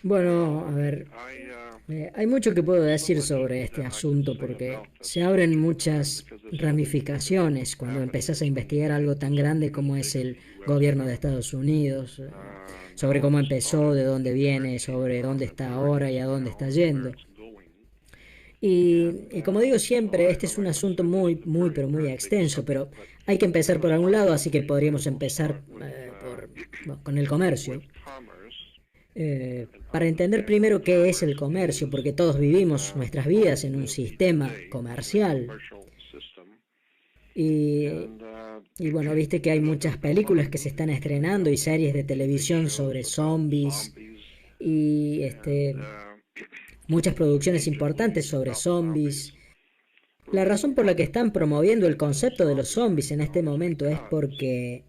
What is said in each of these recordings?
Bueno, a ver, hay mucho que puedo decir sobre este asunto porque se abren muchas ramificaciones cuando empezás a investigar algo tan grande como es el gobierno de Estados Unidos, sobre cómo empezó, de dónde viene, sobre dónde está ahora y a dónde está yendo. Y como digo siempre, este es un asunto pero muy extenso, pero hay que empezar por algún lado, así que podríamos empezar bueno, con el comercio. Para entender primero qué es el comercio, porque todos vivimos nuestras vidas en un sistema comercial. Y, y bueno, viste que hay muchas películas que se están estrenando y series de televisión sobre zombies y muchas producciones importantes sobre zombies. La razón por la que están promoviendo el concepto de los zombies en este momento es porque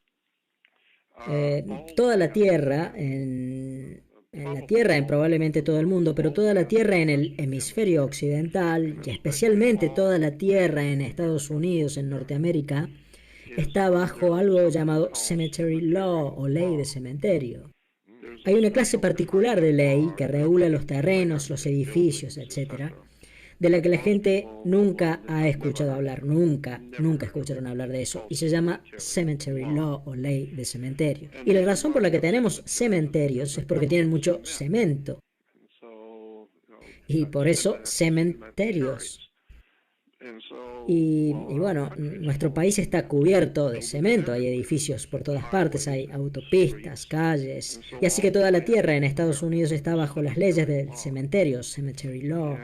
toda la Tierra, en la Tierra, en probablemente todo el mundo, pero toda la Tierra en el hemisferio occidental, y especialmente toda la Tierra en Estados Unidos, en Norteamérica, está bajo algo llamado Cemetery Law o ley de cementerio. Hay una clase particular de ley que regula los terrenos, los edificios, etcétera, de la que la gente nunca ha escuchado hablar, nunca escucharon hablar de eso, y se llama Cemetery Law o ley de cementerio. Y la razón por la que tenemos cementerios es porque tienen mucho cemento, y por eso cementerios. Y bueno, nuestro país está cubierto de cemento, hay edificios por todas partes, hay autopistas, calles, y así que toda la tierra en Estados Unidos está bajo las leyes del cementerio, Cemetery Law.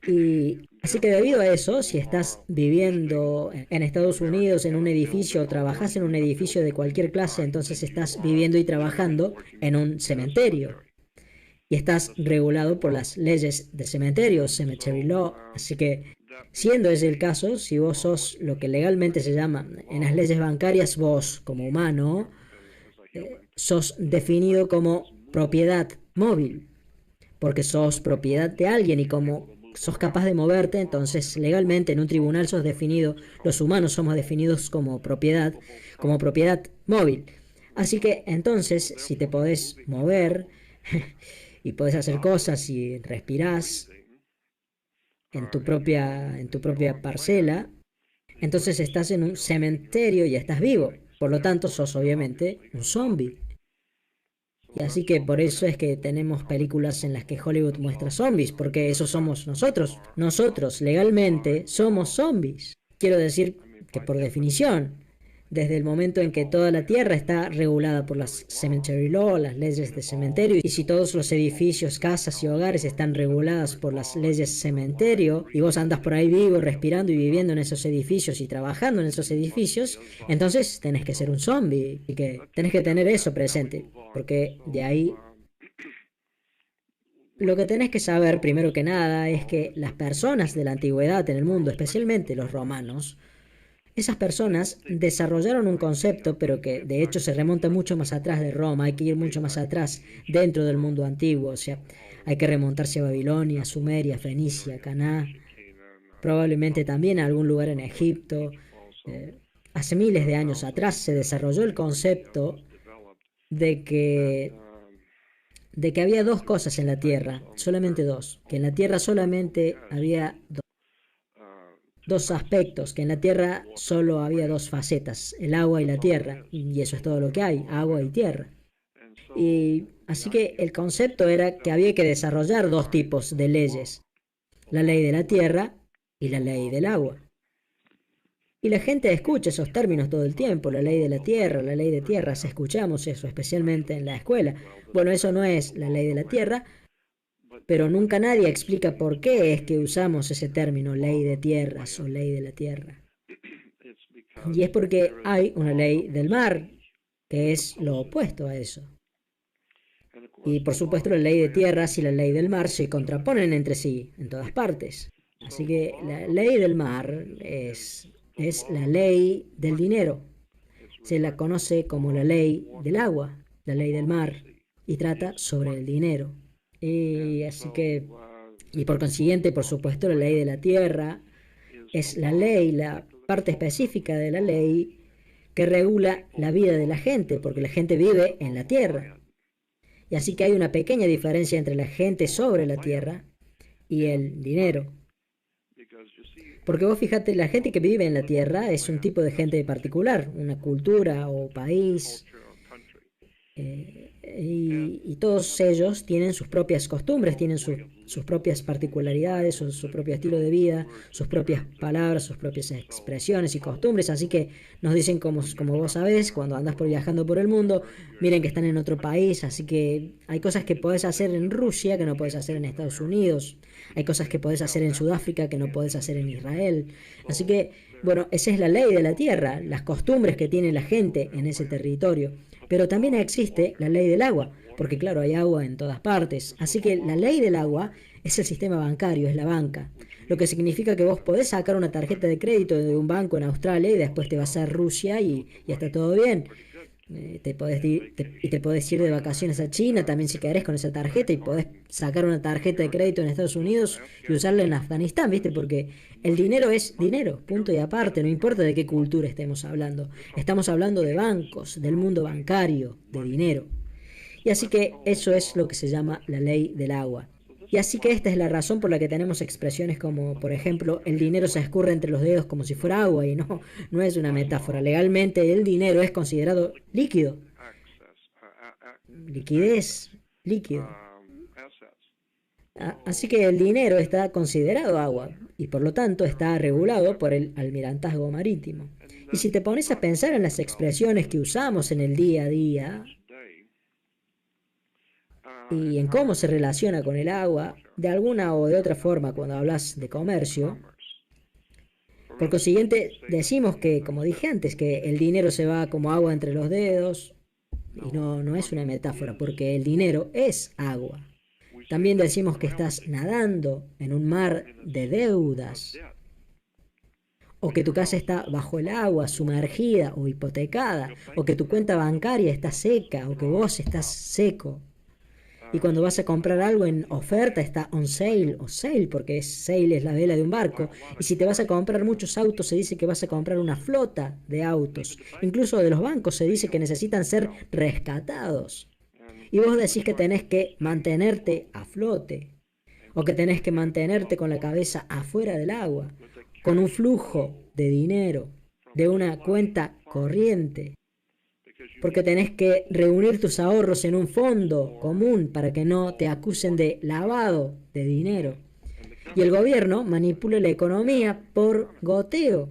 Y así que debido a eso, si estás viviendo en Estados Unidos en un edificio o trabajas en un edificio de cualquier clase, entonces estás viviendo y trabajando en un cementerio. Y estás regulado por las leyes del cementerio, Cemetery Law. Así que, siendo ese el caso, si vos sos lo que legalmente se llama en las leyes bancarias, vos como humano, sos definido como propiedad móvil porque sos propiedad de alguien y como sos capaz de moverte, entonces legalmente en un tribunal sos definido, los humanos somos definidos como propiedad móvil. Así que entonces, si te podés mover y podés hacer cosas y respirás en tu propia parcela, entonces estás en un cementerio y estás vivo. Por lo tanto, sos obviamente un zombie. Y así que por eso es que tenemos películas en las que Hollywood muestra zombies, porque eso somos nosotros. Nosotros legalmente somos zombies. Quiero decir que por definición, desde el momento en que toda la tierra está regulada por las cemetery law, las leyes de cementerio, y si todos los edificios, casas y hogares están reguladas por las leyes cementerio, y vos andas por ahí vivo, respirando y viviendo en esos edificios y trabajando en esos edificios, entonces tenés que ser un zombie y que tenés que tener eso presente, porque de ahí lo que tenés que saber primero que nada es que las personas de la antigüedad en el mundo, especialmente los romanos, esas personas desarrollaron un concepto, pero que de hecho se remonta mucho más atrás de Roma, hay que ir mucho más atrás dentro del mundo antiguo, o sea, hay que remontarse a Babilonia, Sumeria, Fenicia, Caná, probablemente también a algún lugar en Egipto. Eh, Hace miles de años atrás se desarrolló el concepto de que, de que había dos cosas en la Tierra, solamente dos, que en la Tierra solamente había dos aspectos, que en la Tierra solo había dos facetas, el agua y la tierra, y eso es todo lo que hay, agua y tierra. Y así que el concepto era que había que desarrollar dos tipos de leyes, la ley de la tierra y la ley del agua. Y la gente escucha esos términos todo el tiempo, la ley de la tierra, la ley de tierras, escuchamos eso, especialmente en la escuela. Bueno, eso no es la ley de la tierra, pero nunca nadie explica por qué es que usamos ese término ley de tierras o ley de la tierra. Y es porque hay una ley del mar, que es lo opuesto a eso. Y por supuesto la ley de tierras y la ley del mar se contraponen entre sí en todas partes. Así que la ley del mar es la ley del dinero. Se la conoce como la ley del agua, la ley del mar, y trata sobre el dinero. Y así que, y por consiguiente, por supuesto, la ley de la tierra es la ley, la parte específica de la ley que regula la vida de la gente, porque la gente vive en la tierra. Y así que hay una pequeña diferencia entre la gente sobre la tierra y el dinero. Porque vos fíjate, la gente que vive en la tierra es un tipo de gente particular, una cultura o país, y todos ellos tienen sus propias costumbres, tienen sus propias particularidades, su propio estilo de vida, sus propias palabras, sus propias expresiones y costumbres. Así que nos dicen, como vos sabés, cuando andas viajando por el mundo, miren que están en otro país. Así que hay cosas que podés hacer en Rusia que no podés hacer en Estados Unidos. Hay cosas que podés hacer en Sudáfrica que no podés hacer en Israel. Así que, bueno, esa es la ley de la tierra, las costumbres que tiene la gente en ese territorio. Pero también existe la ley del agua, porque claro, hay agua en todas partes. Así que la ley del agua es el sistema bancario, es la banca. Lo que significa que vos podés sacar una tarjeta de crédito de un banco en Australia y después te vas a Rusia y está todo bien. Te podés ir de vacaciones a China también si querés con esa tarjeta, y podés sacar una tarjeta de crédito en Estados Unidos y usarla en Afganistán, ¿viste? Porque el dinero es dinero, punto y aparte, no importa de qué cultura estemos hablando. Estamos hablando de bancos, del mundo bancario, de dinero. Y así que eso es lo que se llama la ley del agua. Y así que esta es la razón por la que tenemos expresiones como, por ejemplo, el dinero se escurre entre los dedos como si fuera agua, y no es una metáfora. Legalmente el dinero es considerado líquido, liquidez, líquido. Así que el dinero está considerado agua y por lo tanto está regulado por el almirantazgo marítimo. Y si te pones a pensar en las expresiones que usamos en el día a día, y en cómo se relaciona con el agua, de alguna o de otra forma cuando hablas de comercio, por consiguiente decimos que, como dije antes, que el dinero se va como agua entre los dedos, y no es una metáfora, porque el dinero es agua. También decimos que estás nadando en un mar de deudas, o que tu casa está bajo el agua, sumergida o hipotecada, o que tu cuenta bancaria está seca, o que vos estás seco. Y cuando vas a comprar algo en oferta está on sale o sale, porque sale es la vela de un barco. Y si te vas a comprar muchos autos se dice que vas a comprar una flota de autos. Incluso de los bancos se dice que necesitan ser rescatados. Y vos decís que tenés que mantenerte a flote, o que tenés que mantenerte con la cabeza afuera del agua, con un flujo de dinero, de una cuenta corriente, porque tenés que reunir tus ahorros en un fondo común para que no te acusen de lavado de dinero. Y el gobierno manipula la economía por goteo.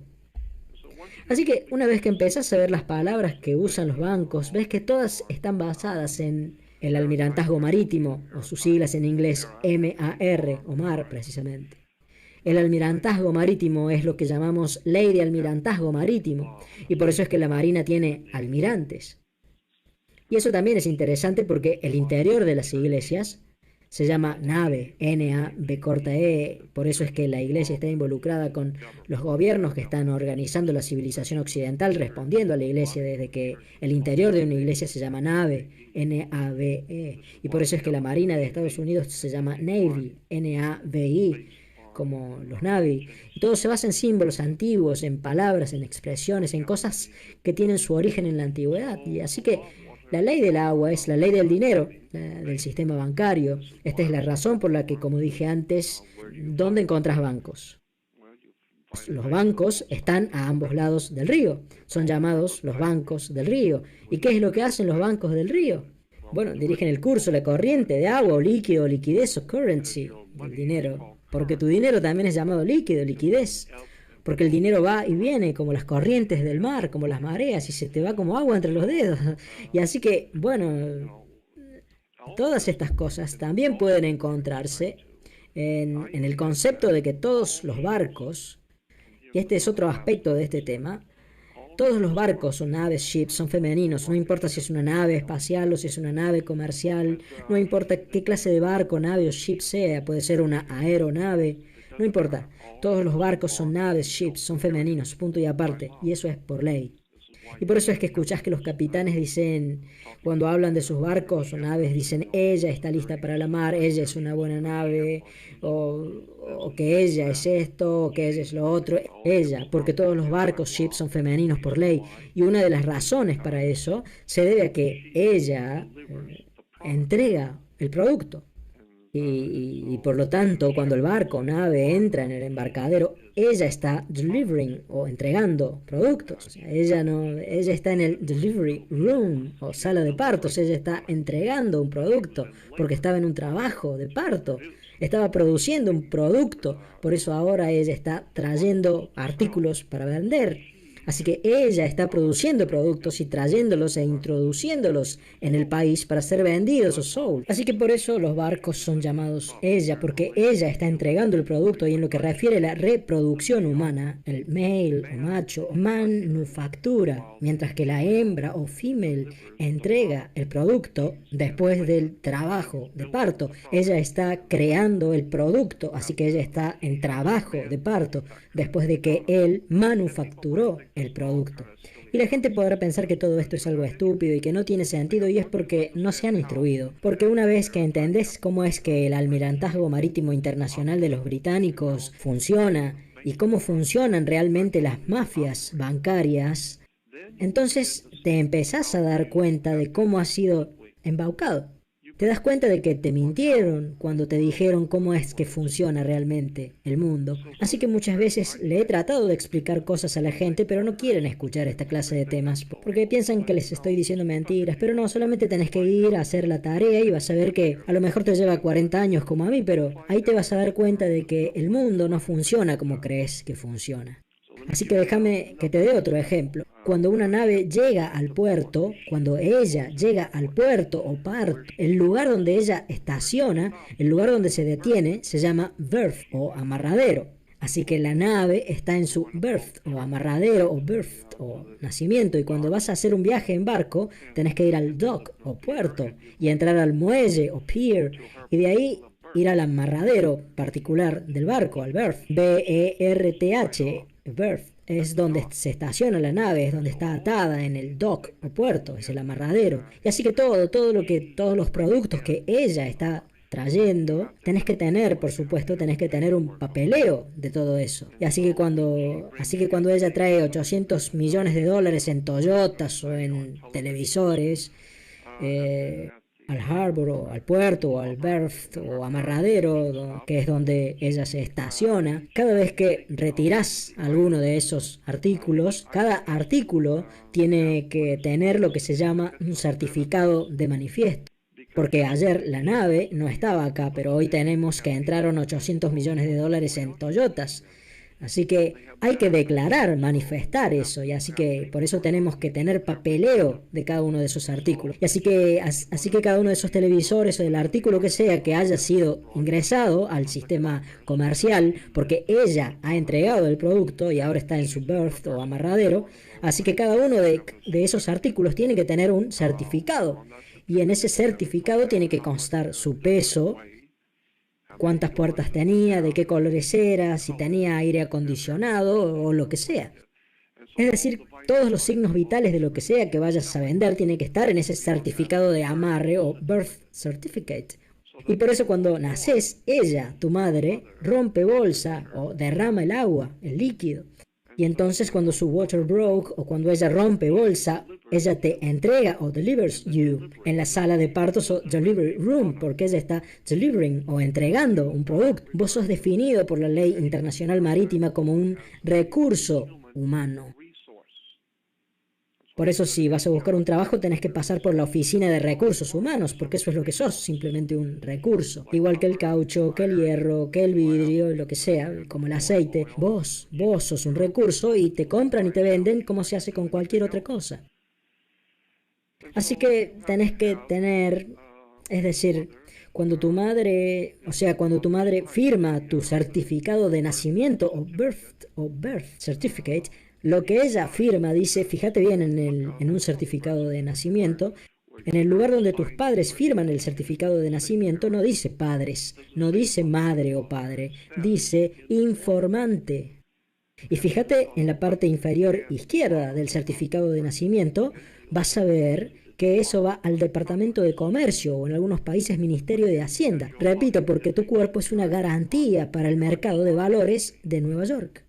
Así que una vez que empezás a ver las palabras que usan los bancos, ves que todas están basadas en el almirantazgo marítimo, o sus siglas en inglés MAR, o MAR precisamente. El almirantazgo marítimo es lo que llamamos ley de almirantazgo marítimo, y por eso es que la Marina tiene almirantes. Y eso también es interesante porque el interior de las iglesias se llama nave, N-A-B-E, por eso es que la iglesia está involucrada con los gobiernos que están organizando la civilización occidental, respondiendo a la iglesia, desde que el interior de una iglesia se llama nave, N-A-V-E, y por eso es que la Marina de Estados Unidos se llama Navy, N-A-V-I, como los Navy, y todo se basa en símbolos antiguos, en palabras, en expresiones, en cosas que tienen su origen en la antigüedad. Y así que la ley del agua es la ley del dinero, del sistema bancario. Esta es la razón por la que, como dije antes, ¿dónde encontrás bancos? Los bancos están a ambos lados del río, son llamados los bancos del río. ¿Y qué es lo que hacen los bancos del río? Bueno, dirigen el curso, la corriente de agua, o líquido, liquidez, o currency, del dinero. Porque tu dinero también es llamado líquido, liquidez. Porque el dinero va y viene como las corrientes del mar, como las mareas, y se te va como agua entre los dedos. Y así que, bueno, todas estas cosas también pueden encontrarse en el concepto de que todos los barcos, y este es otro aspecto de este tema, todos los barcos o naves, ships, son femeninos. No importa si es una nave espacial o si es una nave comercial. No importa qué clase de barco, nave o ship sea. Puede ser una aeronave. No importa. Todos los barcos son naves, ships, son femeninos, punto y aparte. Y eso es por ley. Y por eso es que escuchás que los capitanes dicen, cuando hablan de sus barcos o naves, dicen, ella está lista para la mar, ella es una buena nave, o que ella es esto, o que ella es lo otro, ella, porque todos los barcos, ships, son femeninos por ley. Y una de las razones para eso se debe a que ella entrega el producto. Y por lo tanto, cuando el barco o nave entra en el embarcadero, ella está delivering o entregando productos. O sea, ella está en el delivery room o sala de partos, ella está entregando un producto porque estaba en un trabajo de parto, estaba produciendo un producto, por eso ahora ella está trayendo artículos para vender. Así que ella está produciendo productos y trayéndolos e introduciéndolos en el país para ser vendidos o sold. Así que por eso los barcos son llamados ella, porque ella está entregando el producto. Y en lo que refiere a la reproducción humana, el male o macho manufactura, mientras que la hembra o female entrega el producto después del trabajo de parto. Ella está creando el producto, así que ella está en trabajo de parto después de que él manufacturó el producto. Y la gente podrá pensar que todo esto es algo estúpido y que no tiene sentido, y es porque no se han instruido. Porque una vez que entendés cómo es que el Almirantazgo Marítimo Internacional de los británicos funciona y cómo funcionan realmente las mafias bancarias, entonces te empezás a dar cuenta de cómo has sido embaucado. Te das cuenta de que te mintieron cuando te dijeron cómo es que funciona realmente el mundo. Así que muchas veces le he tratado de explicar cosas a la gente, pero no quieren escuchar esta clase de temas, porque piensan que les estoy diciendo mentiras. Pero no, solamente tenés que ir a hacer la tarea y vas a ver que a lo mejor te lleva 40 años como a mí, pero ahí te vas a dar cuenta de que el mundo no funciona como crees que funciona. Así que déjame que te dé otro ejemplo. Cuando una nave llega al puerto, cuando ella llega al puerto o parto, el lugar donde ella estaciona, el lugar donde se detiene, se llama berth o amarradero. Así que la nave está en su berth o amarradero o berth o nacimiento, y cuando vas a hacer un viaje en barco, tenés que ir al dock o puerto y entrar al muelle o pier, y de ahí ir al amarradero particular del barco, al berth, B-E-R-T-H, berth. Es donde se estaciona la nave, es donde está atada en el dock o puerto, es el amarradero. Y así que todos los productos que ella está trayendo, tenés que tener, por supuesto, tenés que tener un papeleo de todo eso. Y así que cuando ella trae 800 millones de dólares en Toyotas o en televisores, al harbor o al puerto o al berth o amarradero, que es donde ella se estaciona, cada vez que retiras alguno de esos artículos, cada artículo tiene que tener lo que se llama un certificado de manifiesto. Porque ayer la nave no estaba acá, pero hoy tenemos que entraron 800 millones de dólares en Toyotas. Así que hay que declarar, manifestar eso, y así que por eso tenemos que tener papeleo de cada uno de esos artículos. Y así que cada uno de esos televisores o del artículo que sea que haya sido ingresado al sistema comercial, porque ella ha entregado el producto y ahora está en su berth o amarradero, así que cada uno de esos artículos tiene que tener un certificado. Y en ese certificado tiene que constar su peso, cuántas puertas tenía, de qué colores era, si tenía aire acondicionado o lo que sea. Es decir, todos los signos vitales de lo que sea que vayas a vender tienen que estar en ese certificado de amarre o birth certificate. Y por eso cuando naces, ella, tu madre, rompe bolsa o derrama el agua, el líquido. Y entonces cuando su water broke o cuando ella rompe bolsa, ella te entrega o delivers you en la sala de partos o delivery room, porque ella está delivering o entregando un producto. Vos sos definido por la ley internacional marítima como un recurso humano. Por eso si vas a buscar un trabajo tenés que pasar por la oficina de recursos humanos, porque eso es lo que sos, simplemente un recurso. Igual que el caucho, que el hierro, que el vidrio, lo que sea, como el aceite. Vos sos un recurso y te compran y te venden como se hace con cualquier otra cosa. Así que tenés que tener, es decir, cuando tu madre firma tu certificado de nacimiento o birth certificate, lo que ella firma dice, fíjate bien en un certificado de nacimiento, en el lugar donde tus padres firman el certificado de nacimiento no dice padres, no dice madre o padre, dice informante. Y fíjate en la parte inferior izquierda del certificado de nacimiento, vas a ver que eso va al Departamento de Comercio o en algunos países Ministerio de Hacienda. Repito, porque tu cuerpo es una garantía para el mercado de valores de Nueva York.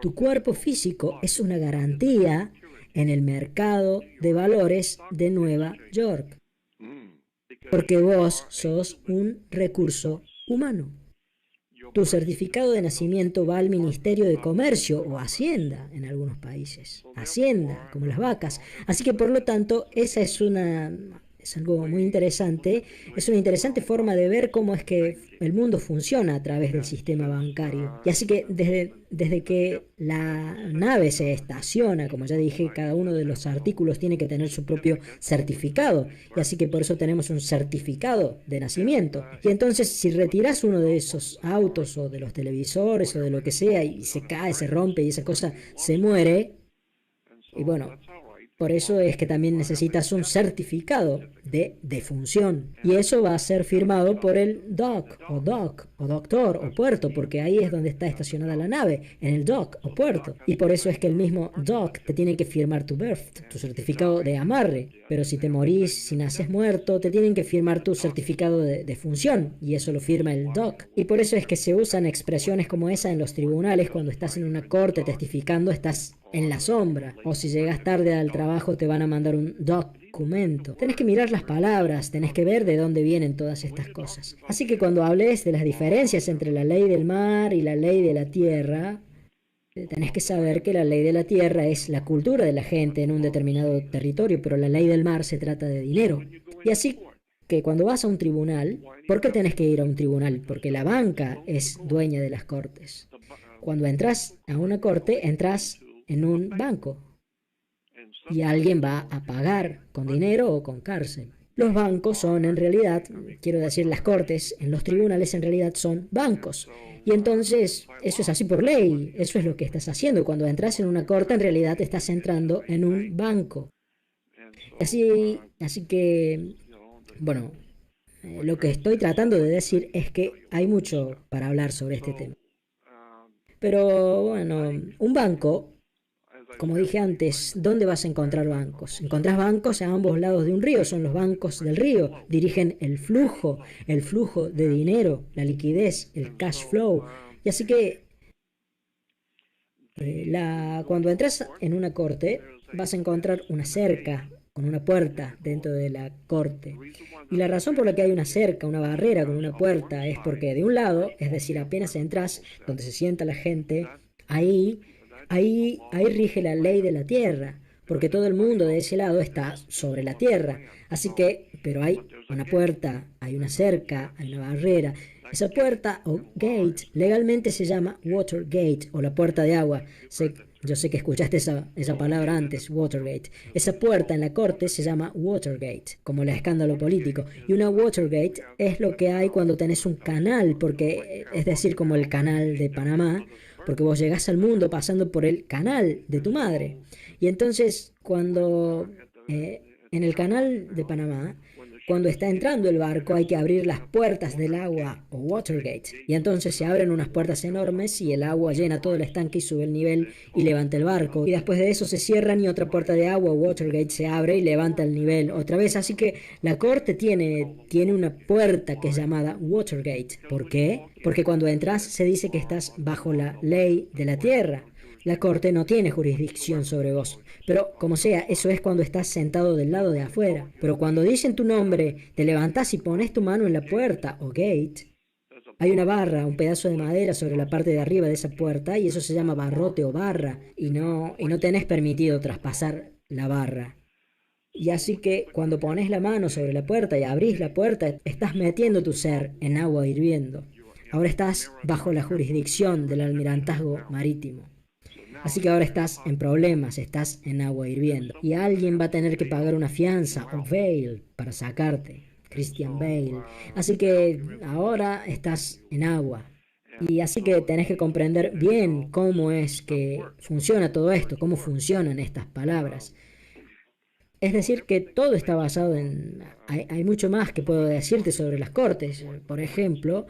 Tu cuerpo físico es una garantía en el mercado de valores de Nueva York. porque vos sos un recurso humano. Tu certificado de nacimiento va al Ministerio de Comercio o Hacienda en algunos países. Hacienda, como las vacas. Así que por lo tanto, esa es algo muy interesante. Es una interesante forma de ver cómo es que el mundo funciona a través del sistema bancario. Y así que desde que la nave se estaciona, como ya dije, cada uno de los artículos tiene que tener su propio certificado. Y así que por eso tenemos un certificado de nacimiento. Y entonces si retiras uno de esos autos o de los televisores o de lo que sea y se cae, se rompe y esa cosa se muere, y bueno, por eso es que también necesitas un certificado de defunción. Y eso va a ser firmado por el dock o doctor o puerto, porque ahí es donde está estacionada la nave, en el dock o puerto. Y por eso es que el mismo dock te tiene que firmar tu birth, tu certificado de amarre. Pero si te morís, si naces muerto, te tienen que firmar tu certificado de defunción. Y eso lo firma el dock. Y por eso es que se usan expresiones como esa en los tribunales cuando estás en una corte testificando, estás en la sombra, o si llegas tarde al trabajo te van a mandar un documento. Tenés que mirar las palabras, tenés que ver de dónde vienen todas estas cosas. Así que cuando hables de las diferencias entre la ley del mar y la ley de la tierra, tenés que saber que la ley de la tierra es la cultura de la gente en un determinado territorio, pero la ley del mar se trata de dinero. Y así que cuando vas a un tribunal, ¿por qué tenés que ir a un tribunal? Porque la banca es dueña de las cortes. Cuando entras a una corte, entras en un banco y alguien va a pagar con dinero o con cárcel. Los bancos son en realidad, quiero decir, las cortes en los tribunales en realidad son bancos. Y entonces eso es así por ley, eso es lo que estás haciendo. Cuando entras en una corte en realidad estás entrando en un banco. Así que, bueno, lo que estoy tratando de decir es que hay mucho para hablar sobre este tema. Pero bueno, un banco, como dije antes, ¿dónde vas a encontrar bancos? Encontrás bancos a ambos lados de un río, son los bancos del río, dirigen el flujo de dinero, la liquidez, el cash flow. Y así que cuando entras en una corte, vas a encontrar una cerca con una puerta dentro de la corte. Y la razón por la que hay una cerca, una barrera con una puerta, es porque de un lado, es decir, apenas entras, donde se sienta la gente, ahí rige la ley de la tierra, porque todo el mundo de ese lado está sobre la tierra. Así que, pero hay una puerta, hay una cerca, hay una barrera. Esa puerta o gate legalmente se llama Watergate o la puerta de agua. Yo sé que escuchaste esa palabra antes, Watergate. Esa puerta en la corte se llama Watergate, como el escándalo político. Y una Watergate es lo que hay cuando tenés un canal, porque es decir, como el canal de Panamá, porque vos llegás al mundo pasando por el canal de tu madre. Y entonces, cuando en el canal de Panamá, cuando está entrando el barco hay que abrir las puertas del agua o Watergate. Y entonces se abren unas puertas enormes y el agua llena todo el estanque y sube el nivel y levanta el barco. Y después de eso se cierran y otra puerta de agua o Watergate se abre y levanta el nivel otra vez. Así que la corte tiene una puerta que es llamada Watergate. ¿Por qué? Porque cuando entras se dice que estás bajo la ley de la tierra. La corte no tiene jurisdicción sobre vos. Pero como sea, eso es cuando estás sentado del lado de afuera. Pero cuando dicen tu nombre, te levantás y pones tu mano en la puerta o gate. Hay una barra, un pedazo de madera sobre la parte de arriba de esa puerta y eso se llama barrote o barra y no tenés permitido traspasar la barra. Y así que cuando pones la mano sobre la puerta y abrís la puerta, estás metiendo tu ser en agua hirviendo. Ahora estás bajo la jurisdicción del almirantazgo marítimo. Así que ahora estás en problemas, estás en agua hirviendo. Y alguien va a tener que pagar una fianza o bail para sacarte. Christian Bale. Así que ahora estás en agua. Y así que tenés que comprender bien cómo es que funciona todo esto, cómo funcionan estas palabras. Es decir, que todo está basado en... Hay mucho más que puedo decirte sobre las cortes. Por ejemplo,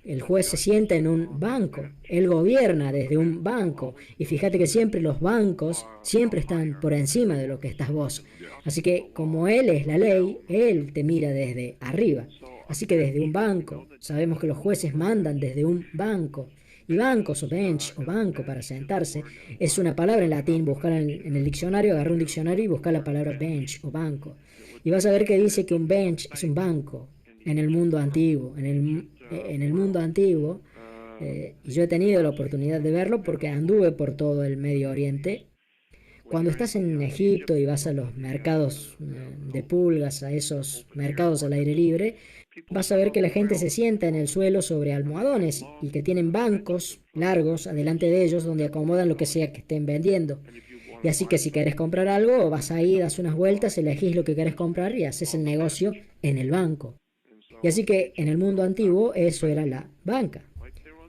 el juez se sienta en un banco, él gobierna desde un banco y fíjate que siempre los bancos siempre están por encima de lo que estás vos. Así que como él es la ley, él te mira desde arriba. Así que desde un banco, sabemos que los jueces mandan desde un banco Y bancos o bench o banco para sentarse es una palabra en latín. Buscar en el diccionario, agarrar un diccionario y buscar la palabra bench o banco. Y vas a ver que dice que un bench es un banco en el mundo antiguo. En el mundo antiguo, y yo he tenido la oportunidad de verlo porque anduve por todo el Medio Oriente. Cuando estás en Egipto y vas a los mercados de pulgas, a esos mercados al aire libre, vas a ver que la gente se sienta en el suelo sobre almohadones y que tienen bancos largos adelante de ellos donde acomodan lo que sea que estén vendiendo. Y así que si querés comprar algo, vas ahí, das unas vueltas, elegís lo que querés comprar y haces el negocio en el banco. Y así que en el mundo antiguo eso era la banca.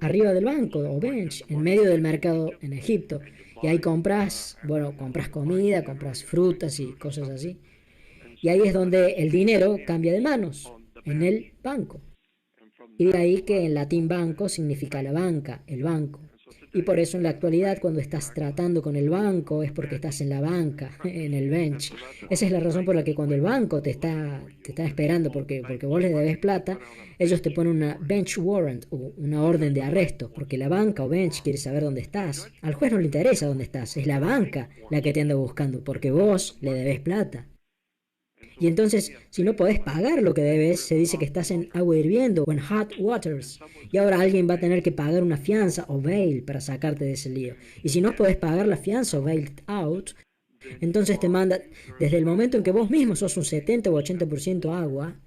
Arriba del banco o bench, en medio del mercado en Egipto. Y ahí compras, bueno, compras comida, compras frutas y cosas así. Y ahí es donde el dinero cambia de manos, en el banco. Y de ahí que en latín banco significa la banca, el banco. Y por eso en la actualidad cuando estás tratando con el banco es porque estás en la banca, en el bench. Esa es la razón por la que cuando el banco te está esperando porque vos les debes plata, ellos te ponen una bench warrant o una orden de arresto, porque la banca o bench quiere saber dónde estás. Al juez no le interesa dónde estás, es la banca la que te anda buscando, porque vos le debes plata. Y entonces, si no podés pagar lo que debes, se dice que estás en agua hirviendo o en hot waters. Y ahora alguien va a tener que pagar una fianza o bail para sacarte de ese lío. Y si no podés pagar la fianza o bail out, entonces te manda, desde el momento en que vos mismo sos un 70 o 80% agua,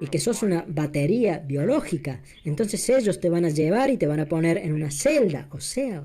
y que sos una batería biológica, entonces ellos te van a llevar y te van a poner en una celda o cell.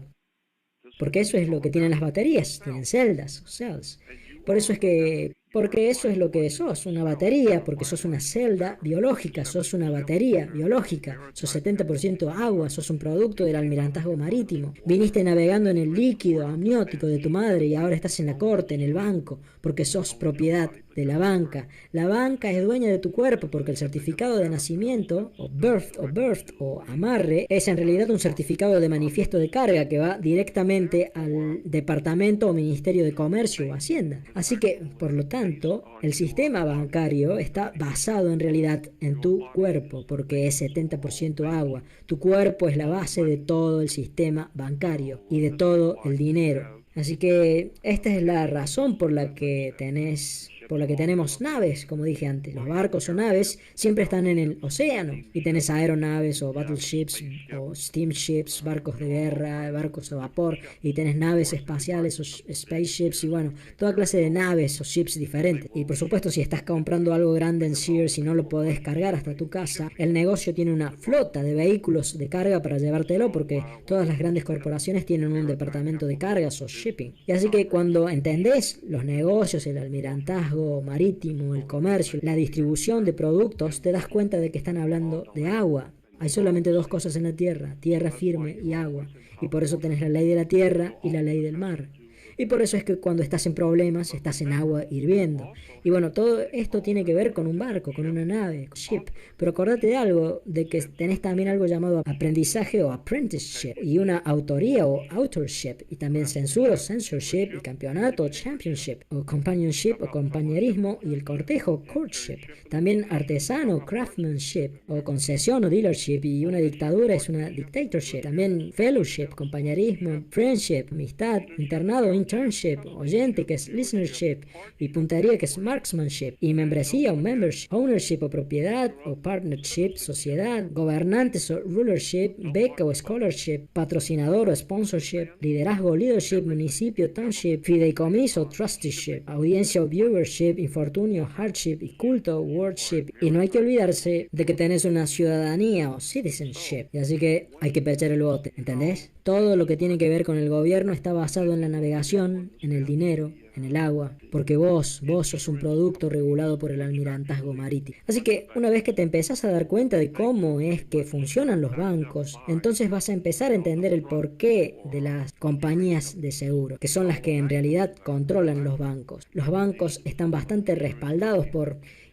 Porque eso es lo que tienen las baterías, tienen celdas o cells. Por eso es que, porque eso es lo que sos, una batería, porque sos una celda biológica, sos una batería biológica, sos 70% agua, sos un producto del almirantazgo marítimo. Viniste navegando en el líquido amniótico de tu madre y ahora estás en la corte, en el banco, porque sos propiedad de la banca. La banca es dueña de tu cuerpo porque el certificado de nacimiento, o birth o amarre, es en realidad un certificado de manifiesto de carga que va directamente al departamento o ministerio de comercio o hacienda. Así que, por lo tanto, el sistema bancario está basado en realidad en tu cuerpo porque es 70% agua. Tu cuerpo es la base de todo el sistema bancario y de todo el dinero. Así que esta es la razón por la que tenemos naves, como dije antes. Los barcos o naves siempre están en el océano y tenés aeronaves o battleships o steamships, barcos de guerra, barcos de vapor, y tenés naves espaciales o spaceships y bueno, toda clase de naves o ships diferentes. Y por supuesto, si estás comprando algo grande en Sears y no lo podés cargar hasta tu casa, el negocio tiene una flota de vehículos de carga para llevártelo porque todas las grandes corporaciones tienen un departamento de cargas o shipping. Y así que cuando entendés los negocios, el almirantazgo marítimo, el comercio, la distribución de productos, te das cuenta de que están hablando de agua. Hay solamente dos cosas en la tierra, tierra firme y agua. Y por eso tenés la ley de la tierra y la ley del mar. Y por eso es que cuando estás en problemas, estás en agua hirviendo. Y bueno, todo esto tiene que ver con un barco, con una nave, ship. Pero acordate de algo, de que tenés también algo llamado aprendizaje o apprenticeship, y una autoría o authorship, y también censura o censorship, y campeonato o championship, o companionship o compañerismo, y el cortejo courtship. También artesano, craftsmanship, o concesión o dealership, y una dictadura es una dictatorship. También fellowship, compañerismo, friendship, amistad, internado, internship, oyente, que es listenership, y puntería, que es marksmanship, y membresía o membership, ownership o propiedad, o partnership, sociedad, gobernantes o rulership, beca o scholarship, patrocinador o sponsorship, liderazgo o leadership, municipio, township, fideicomiso o trusteeship, audiencia o viewership, infortunio, hardship, y culto, wordship. Y no hay que olvidarse de que tenés una ciudadanía o citizenship, y así que hay que pechar el bote, ¿entendés? Todo lo que tiene que ver con el gobierno está basado en la navegación, en el dinero, en el agua, porque vos sos un producto regulado por el almirantazgo marítimo. Así que una vez que te empezás a dar cuenta de cómo es que funcionan los bancos, entonces vas a empezar a entender el porqué de las compañías de seguro, que son las que en realidad controlan los bancos. Los bancos están bastante respaldados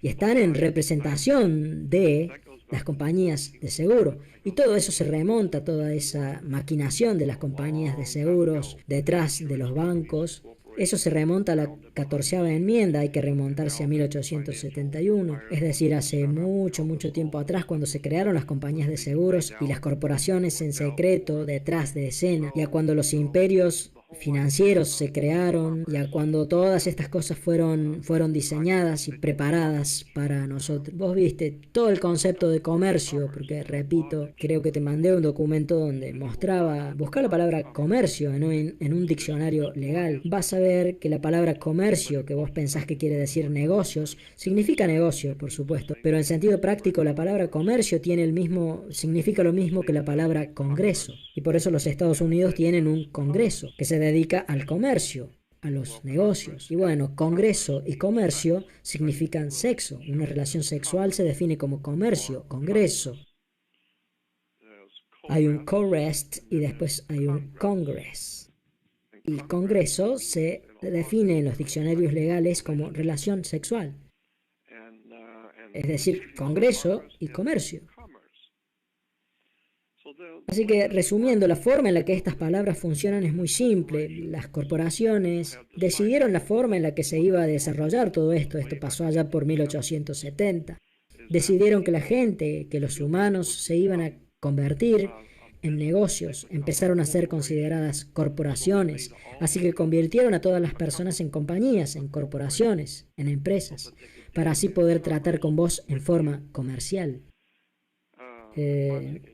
y están en representación de las compañías de seguro. Y todo eso se remonta, toda esa maquinación de las compañías de seguros detrás de los bancos, Eso se remonta a la 14ª enmienda, hay que remontarse a 1871, es decir, hace mucho, mucho tiempo atrás cuando se crearon las compañías de seguros y las corporaciones en secreto, detrás de escena, y a cuando los imperios financieros se crearon y a cuando todas estas cosas fueron diseñadas y preparadas para nosotros. Vos viste todo el concepto de comercio, porque repito, creo que te mandé un documento donde mostraba, buscar la palabra comercio en un diccionario legal. Vas a ver que la palabra comercio, que vos pensás que quiere decir negocios, significa negocio, por supuesto, pero en sentido práctico la palabra comercio significa lo mismo que la palabra congreso. Y por eso los Estados Unidos tienen un congreso que se dedica al comercio, a los negocios. Y bueno, congreso y comercio significan sexo. Una relación sexual se define como comercio, congreso. Hay un co-rest y después hay un congress. Y congreso se define en los diccionarios legales como relación sexual. Es decir, congreso y comercio. Así que, resumiendo, la forma en la que estas palabras funcionan es muy simple. Las corporaciones decidieron la forma en la que se iba a desarrollar todo esto. Esto pasó allá por 1870. Decidieron que la gente, que los humanos se iban a convertir en negocios, empezaron a ser consideradas corporaciones. Así que convirtieron a todas las personas en compañías, en corporaciones, en empresas, para así poder tratar con vos en forma comercial.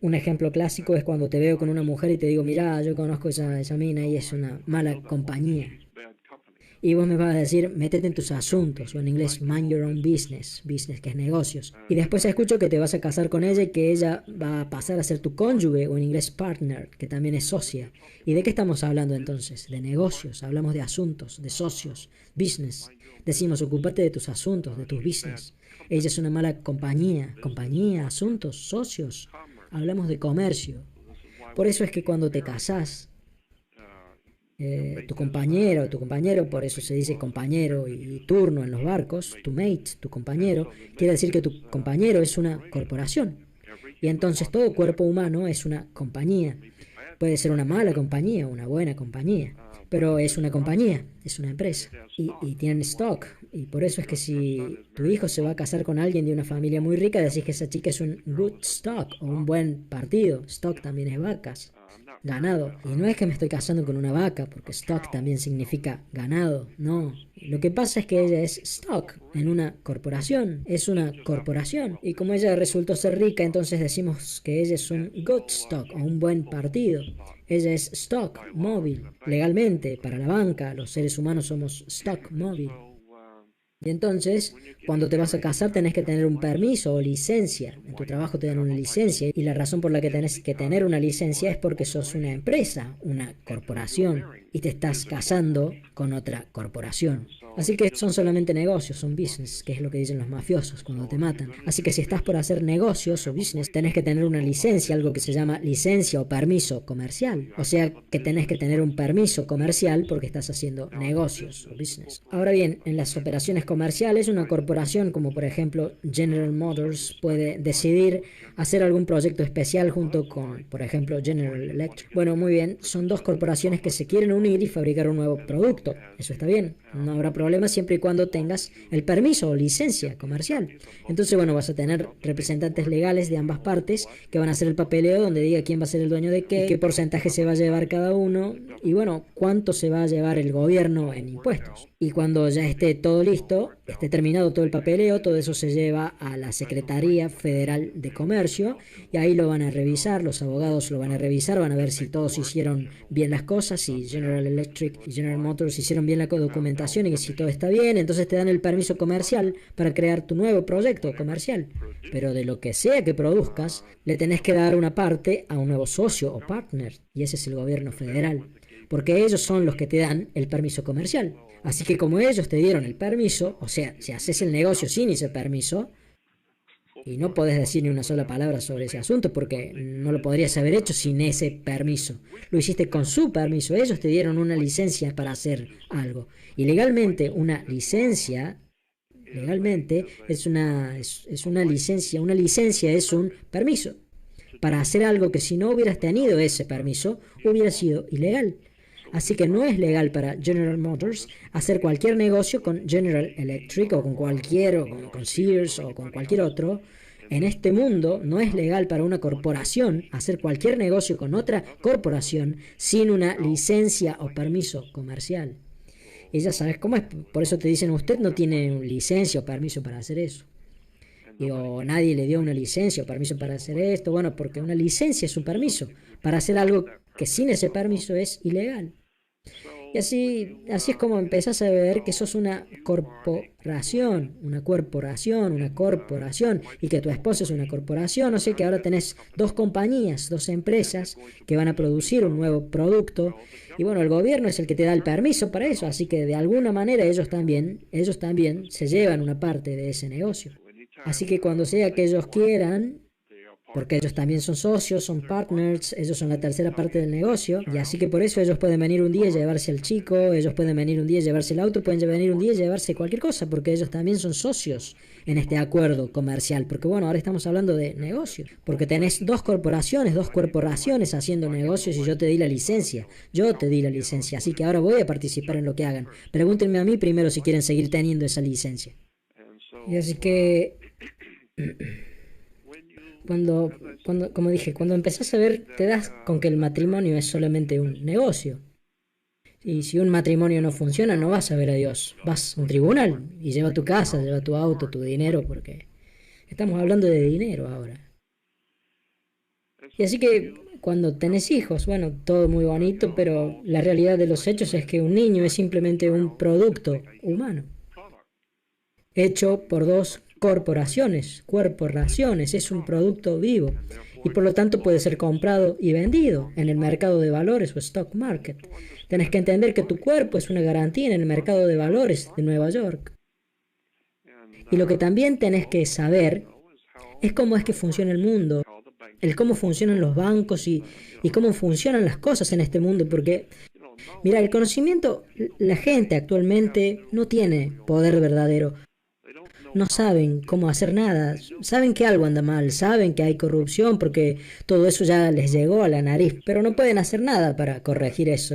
Un ejemplo clásico es cuando te veo con una mujer y te digo, mirá, yo conozco esa mina y es una mala compañía. Y vos me vas a decir, métete en tus asuntos, o en inglés, mind your own business, business que es negocios. Y después escucho que te vas a casar con ella y que ella va a pasar a ser tu cónyuge, o en inglés partner, que también es socia. ¿Y de qué estamos hablando entonces? De negocios, hablamos de asuntos, de socios, business. Decimos, ocúpate de tus asuntos, de tus business. Ella es una mala compañía, asuntos, socios. Hablamos de comercio. Por eso es que cuando te casás, tu compañero, por eso se dice compañero y turno en los barcos, tu mate, tu compañero, quiere decir que tu compañero es una corporación. Y entonces todo cuerpo humano es una compañía. Puede ser una mala compañía, una buena compañía, pero es una compañía, es una empresa. Y tienen stock. Y por eso es que si tu hijo se va a casar con alguien de una familia muy rica, decís que esa chica es un good stock o un buen partido. Stock también es vacas, ganado. Y no es que me estoy casando con una vaca, porque stock también significa ganado, no. Lo que pasa es que ella es stock en una corporación, es una corporación. Y como ella resultó ser rica, entonces decimos que ella es un good stock o un buen partido. Ella es stock móvil. Legalmente, para la banca, los seres humanos somos stock móvil. Y entonces, cuando te vas a casar tenés que tener un permiso o licencia. En tu trabajo te dan una licencia y la razón por la que tenés que tener una licencia es porque sos una empresa, una corporación, y te estás casando con otra corporación. Así que son solamente negocios, son business, que es lo que dicen los mafiosos cuando te matan. Así que si estás por hacer negocios o business, tenés que tener una licencia, algo que se llama licencia o permiso comercial. O sea que tenés que tener un permiso comercial porque estás haciendo negocios o business. Ahora bien, en las operaciones comerciales, una corporación como por ejemplo General Motors puede decidir hacer algún proyecto especial junto con, por ejemplo, General Electric. Bueno, muy bien, son dos corporaciones que se quieren unir y fabricar un nuevo producto. Eso está bien, no habrá problema siempre y cuando tengas el permiso o licencia comercial. Entonces, bueno, vas a tener representantes legales de ambas partes que van a hacer el papeleo donde diga quién va a ser el dueño de qué porcentaje se va a llevar cada uno y, bueno, cuánto se va a llevar el gobierno en impuestos. Y cuando ya esté todo listo, esté terminado todo el papeleo, todo eso se lleva a la Secretaría Federal de Comercio y ahí lo van a revisar, los abogados lo van a revisar, van a ver si todos hicieron bien las cosas, si General Electric y General Motors hicieron bien la documentación y que si todo está bien, entonces te dan el permiso comercial para crear tu nuevo proyecto comercial. Pero de lo que sea que produzcas, le tenés que dar una parte a un nuevo socio o partner, y ese es el gobierno federal, porque ellos son los que te dan el permiso comercial. Así que como ellos te dieron el permiso, o sea, si haces el negocio sin ese permiso, y no podés decir ni una sola palabra sobre ese asunto porque no lo podrías haber hecho sin ese permiso. Lo hiciste con su permiso. Ellos te dieron una licencia para hacer algo. Y legalmente una licencia, legalmente es una licencia. Una licencia es un permiso para hacer algo que si no hubieras tenido ese permiso hubiera sido ilegal. Así que no es legal para General Motors hacer cualquier negocio con General Electric o con cualquier, o con Sears o con cualquier otro. En este mundo no es legal para una corporación hacer cualquier negocio con otra corporación sin una licencia o permiso comercial. Y ya sabes cómo es, por eso te dicen usted no tiene licencia o permiso para hacer eso. O nadie le dio una licencia o permiso para hacer esto. Bueno, porque una licencia es un permiso para hacer algo que sin ese permiso es ilegal. Y así es como empezás a ver que sos una corporación, y que tu esposa es una corporación, o sea que ahora tenés dos compañías, dos empresas que van a producir un nuevo producto, y bueno, el gobierno es el que te da el permiso para eso, así que de alguna manera ellos también se llevan una parte de ese negocio. Así que cuando sea que ellos quieran, porque ellos también son socios, son partners, ellos son la tercera parte del negocio, y así que por eso ellos pueden venir un día y llevarse al chico, ellos pueden venir un día y llevarse el auto, pueden venir un día y llevarse cualquier cosa, porque ellos también son socios en este acuerdo comercial, porque bueno, ahora estamos hablando de negocios, porque tenés dos corporaciones haciendo negocios y yo te di la licencia, así que ahora voy a participar en lo que hagan. Pregúntenme a mí primero si quieren seguir teniendo esa licencia. Y así que como dije, cuando empezás a ver, te das con que el matrimonio es solamente un negocio. Y si un matrimonio no funciona, no vas a ver a Dios. Vas a un tribunal y lleva tu casa, lleva tu auto, tu dinero, porque estamos hablando de dinero ahora. Y así que cuando tenés hijos, bueno, todo muy bonito, pero la realidad de los hechos es que un niño es simplemente un producto humano, hecho por dos corporaciones, es un producto vivo y por lo tanto puede ser comprado y vendido en el mercado de valores o stock market. Tienes que entender que tu cuerpo es una garantía en el mercado de valores de Nueva York. Y lo que también tenés que saber es cómo es que funciona el mundo, el cómo funcionan los bancos y cómo funcionan las cosas en este mundo, porque mira, el conocimiento, la gente actualmente no tiene poder verdadero. No saben cómo hacer nada, saben que algo anda mal, saben que hay corrupción porque todo eso ya les llegó a la nariz, pero no pueden hacer nada para corregir eso.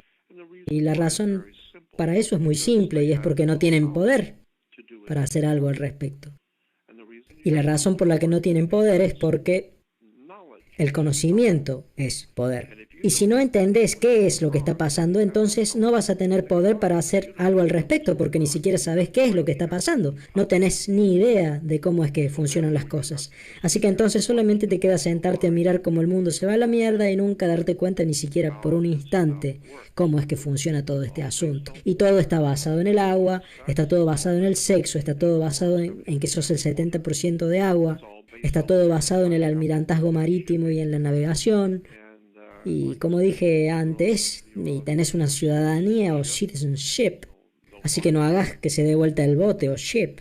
Y la razón para eso es muy simple y es porque no tienen poder para hacer algo al respecto. Y la razón por la que no tienen poder es porque el conocimiento es poder. Y si no entendés qué es lo que está pasando, entonces no vas a tener poder para hacer algo al respecto, porque ni siquiera sabes qué es lo que está pasando. No tenés ni idea de cómo es que funcionan las cosas. Así que entonces solamente te queda sentarte a mirar cómo el mundo se va a la mierda y nunca darte cuenta ni siquiera por un instante cómo es que funciona todo este asunto. Y todo está basado en el agua, está todo basado en el sexo, está todo basado en que sos el 70% de agua, está todo basado en el almirantazgo marítimo y en la navegación. Y como dije antes, y tenés una ciudadanía o citizenship, así que no hagas que se dé vuelta el bote o ship.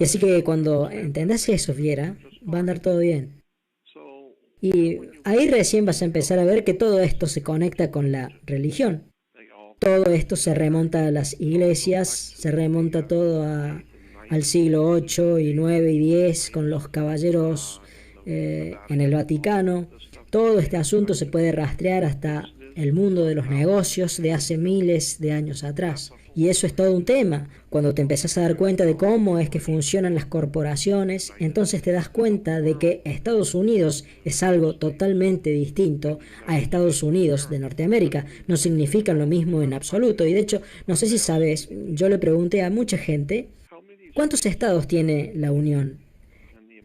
Y así que cuando entendás eso, Fiera, va a andar todo bien. Y ahí recién vas a empezar a ver que todo esto se conecta con la religión. Todo esto se remonta a las iglesias, se remonta todo al siglo 8 y 9 y 10 con los caballeros en el Vaticano. Todo este asunto se puede rastrear hasta el mundo de los negocios de hace miles de años atrás. Y eso es todo un tema. Cuando te empezás a dar cuenta de cómo es que funcionan las corporaciones, entonces te das cuenta de que Estados Unidos es algo totalmente distinto a Estados Unidos de Norteamérica. No significan lo mismo en absoluto. Y de hecho, no sé si sabes, yo le pregunté a mucha gente, ¿cuántos estados tiene la Unión?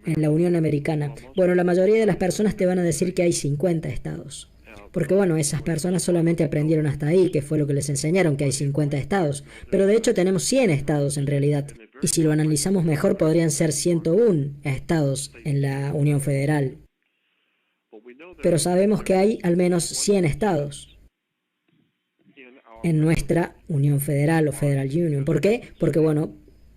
En la Unión Americana. Bueno, la mayoría de las personas te van a decir que hay 50 estados. Porque bueno, esas personas solamente aprendieron hasta ahí, que fue lo que les enseñaron, que hay 50 estados. Pero de hecho tenemos 100 estados en realidad. Y si lo analizamos mejor, podrían ser 101 estados en la Unión Federal. Pero sabemos que hay al menos 100 estados en nuestra Unión Federal o Federal Union. ¿Por qué? Porque bueno,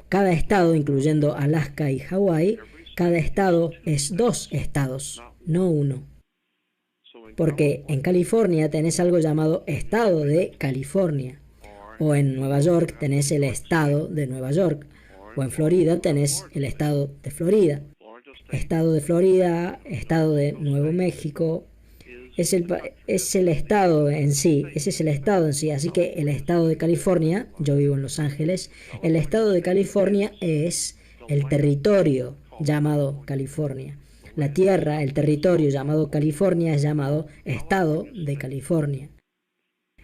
cada estado, incluyendo Alaska y Hawái, cada estado es 2 estados, no 1. Porque en California tenés algo llamado Estado de California. O en Nueva York tenés el Estado de Nueva York. O en Florida tenés el Estado de Florida. Estado de Florida, Estado de Nuevo México, es el estado en sí, ese es el estado en sí. Así que el estado de California, yo vivo en Los Ángeles, el estado de California es el territorio llamado California. La tierra, el territorio llamado California es llamado estado de California.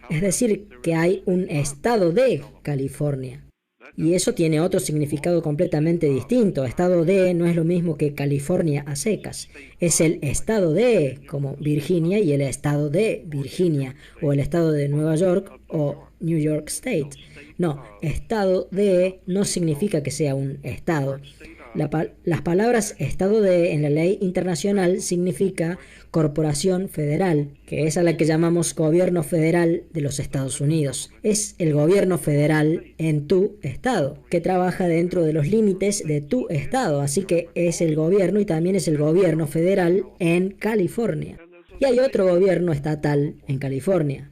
Es decir, que hay un estado de California. Y eso tiene otro significado completamente distinto. Estado de no es lo mismo que California a secas. Es el estado de, como Virginia, y el estado de Virginia, o el estado de Nueva York, o New York State. No, estado de no significa que sea un estado. Las palabras estado de en la ley internacional significa corporación federal, que es a la que llamamos gobierno federal de los Estados Unidos. Es el gobierno federal en tu estado, que trabaja dentro de los límites de tu estado, así que es el gobierno y también es el gobierno federal en California. Y hay otro gobierno estatal en California.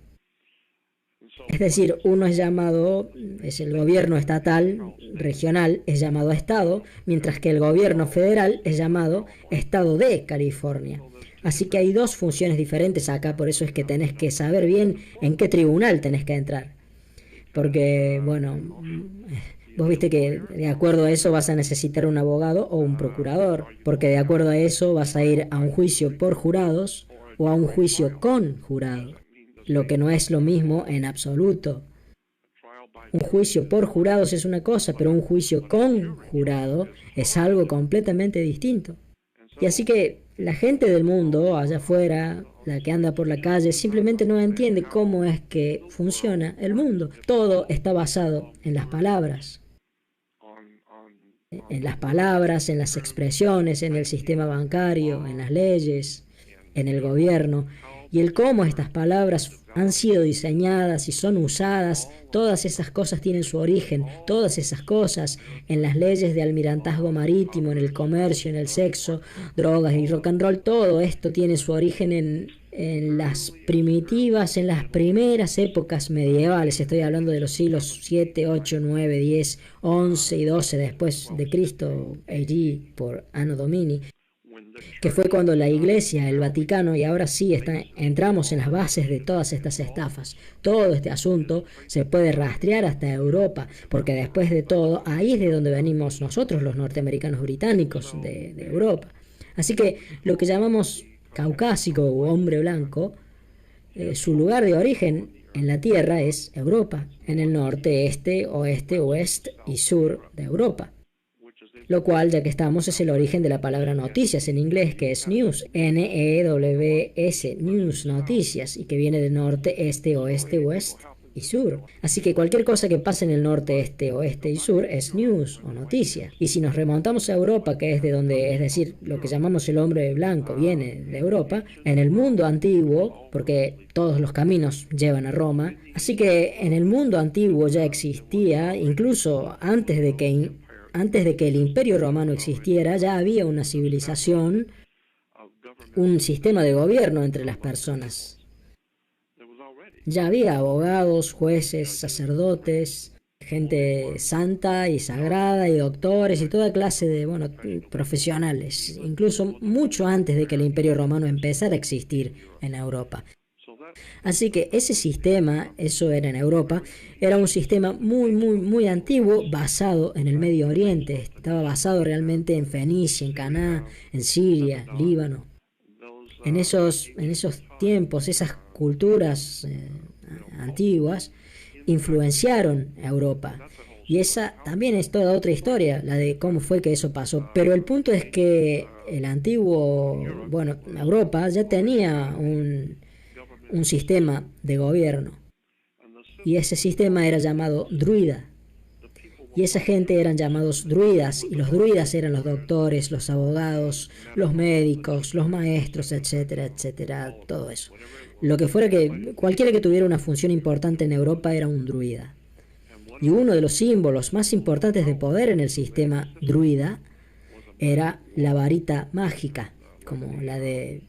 Es decir, uno es el gobierno estatal, regional, es llamado Estado, mientras que el gobierno federal es llamado Estado de California. Así que hay dos funciones diferentes acá, por eso es que tenés que saber bien en qué tribunal tenés que entrar. Porque, bueno, vos viste que de acuerdo a eso vas a necesitar un abogado o un procurador, porque de acuerdo a eso vas a ir a un juicio por jurados o a un juicio con jurado, lo que no es lo mismo en absoluto. Un juicio por jurados es una cosa, pero un juicio con jurado es algo completamente distinto. Y así que la gente del mundo, allá afuera, la que anda por la calle, simplemente no entiende cómo es que funciona el mundo. Todo está basado en las palabras. En las palabras, en las expresiones, en el sistema bancario, en las leyes, en el gobierno. Y el cómo estas palabras han sido diseñadas y son usadas, todas esas cosas tienen su origen, todas esas cosas en las leyes de almirantazgo marítimo, en el comercio, en el sexo, drogas y rock and roll, todo esto tiene su origen en las primitivas, en las primeras épocas medievales. Estoy hablando de los siglos 7, 8, 9, 10, 11 y 12 después de Cristo, AD por Anno Domini, que fue cuando la Iglesia, el Vaticano, y ahora sí entramos en las bases de todas estas estafas. Todo este asunto se puede rastrear hasta Europa, porque después de todo, ahí es de donde venimos nosotros, los norteamericanos británicos de Europa. Así que lo que llamamos caucásico o hombre blanco, su lugar de origen en la Tierra es Europa, en el norte, este, oeste, oeste y sur de Europa. Lo cual, ya que estamos, es el origen de la palabra noticias en inglés, que es news, N-E-W-S, news, noticias, y que viene del norte, este, oeste, west y sur. Así que cualquier cosa que pase en el norte, este, oeste y sur es news o noticia. Y si nos remontamos a Europa, que es de donde, es decir, lo que llamamos el hombre blanco viene de Europa, en el mundo antiguo, porque todos los caminos llevan a Roma, así que en el mundo antiguo ya existía, incluso antes de que el Imperio Romano existiera, ya había una civilización, un sistema de gobierno entre las personas. Ya había abogados, jueces, sacerdotes, gente santa y sagrada y doctores y toda clase de, profesionales, incluso mucho antes de que el Imperio Romano empezara a existir en Europa. Así que ese sistema, eso era en Europa, era un sistema muy, muy, muy antiguo, basado en el Medio Oriente. Estaba basado realmente en Fenicia, en Canaán, en Siria, Líbano. En esos tiempos, esas culturas antiguas influenciaron a Europa. Y esa también es toda otra historia, la de cómo fue que eso pasó. Pero el punto es que Europa ya tenía un sistema de gobierno, y ese sistema era llamado druida, y esa gente eran llamados druidas, y los druidas eran los doctores, los abogados, los médicos, los maestros, etcétera, etcétera, todo eso. Lo que fuera, que cualquiera que tuviera una función importante en Europa era un druida. Y uno de los símbolos más importantes de poder en el sistema druida era la varita mágica, como la de